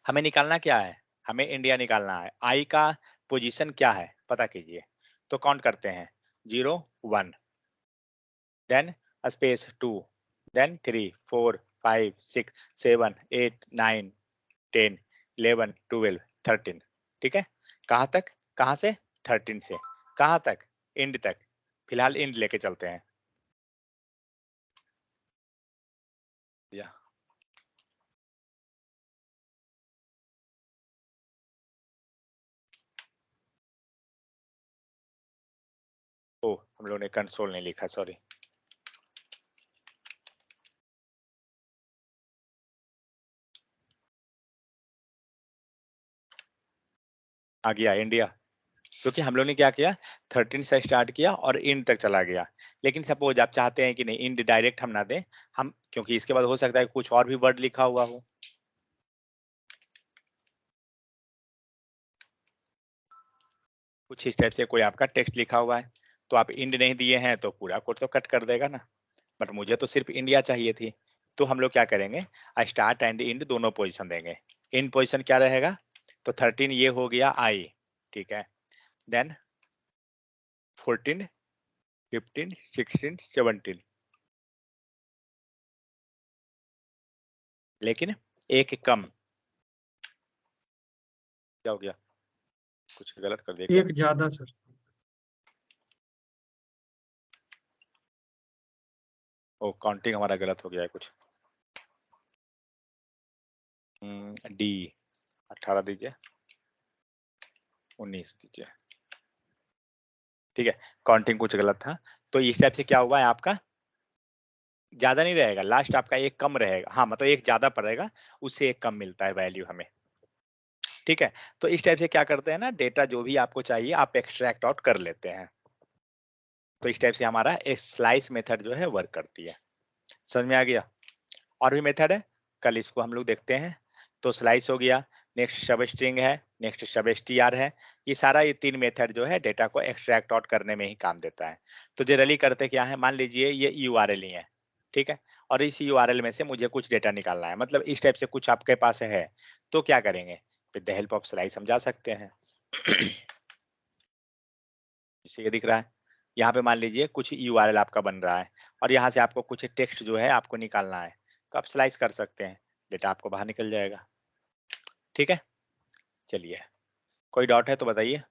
हमें निकालना क्या है, हमें इंडिया निकालना है। आई का पोजीशन क्या है पता कीजिए, तो काउंट करते हैं, 0 1, देन स्पेस 2, देन 3 4 5 6 7 8 9 10 11 12 13। ठीक है, कहाँ तक, कहाँ से, 13 से कहाँ तक, इंड तक। फिलहाल इंड लेके चलते हैं, या हम लोगों ने कंसोल नहीं लिखा, सॉरी। आ गया इंडिया, क्योंकि हम लोग ने क्या किया, 13 से स्टार्ट किया और इंड तक चला गया। लेकिन सपोज आप चाहते हैं कि नहीं इंड डायरेक्ट हम ना दें, हम, क्योंकि इसके बाद हो सकता है कुछ और भी वर्ड लिखा हुआ हो, कुछ इस टाइप से कोई आपका टेक्स्ट लिखा हुआ है, तो आप इंड नहीं दिए हैं तो पूरा कोड तो कट कर देगा ना। बट मुझे तो सिर्फ इंडिया चाहिए थी, तो हम लोग क्या करेंगे, स्टार्ट एंड इंड दोनों पोजीशन देंगे। इन पोजीशन क्या रहेगा, तो 13 ये हो गया आई, ठीक है, देन 14, 15, 16, 17, लेकिन एक कम, क्या हो गया, कुछ गलत कर दिया क्या? एक ज्यादा सर। ओ काउंटिंग हमारा गलत हो गया है कुछ। डी 18 दीजिए, 19 दीजिए, ठीक है, काउंटिंग कुछ गलत था। तो इस टाइप से क्या हुआ है आपका, ज्यादा नहीं रहेगा, लास्ट आपका एक कम रहेगा, हाँ मतलब एक ज्यादा पड़ेगा, उससे एक कम मिलता है वैल्यू हमें, ठीक है। तो इस टाइप से क्या करते हैं ना, डेटा जो भी आपको चाहिए आप एक्सट्रैक्ट आउट कर लेते हैं। तो इस टाइप से हमारा एक स्लाइस मेथड जो है वर्क करती है, समझ में आ गया। और भी मेथड है, कल इसको हम लोग देखते हैं। तो स्लाइस हो गया, नेक्स्ट सब स्ट्रिंग है, नेक्स्ट सब str है। ये सारा ये 3 मेथड जो है डेटा को एक्सट्रैक्ट आउट करने में ही काम देता है। तो जनरली करते क्या है, मान लीजिए ये URL ही है, ठीक है, और इस URL में से मुझे कुछ डेटा निकालना है, मतलब इस टाइप से कुछ आपके पास है, तो क्या करेंगे, with the help of slice हम जा सकते हैं। इससे ये दिख रहा है, यहाँ पे मान लीजिए कुछ URL आपका बन रहा है और यहाँ से आपको कुछ टेक्स्ट जो है आपको निकालना है, तो आप स्लाइस कर सकते हैं, डेटा आपको बाहर निकल जाएगा, ठीक है। चलिए, कोई डाउट है तो बताइए।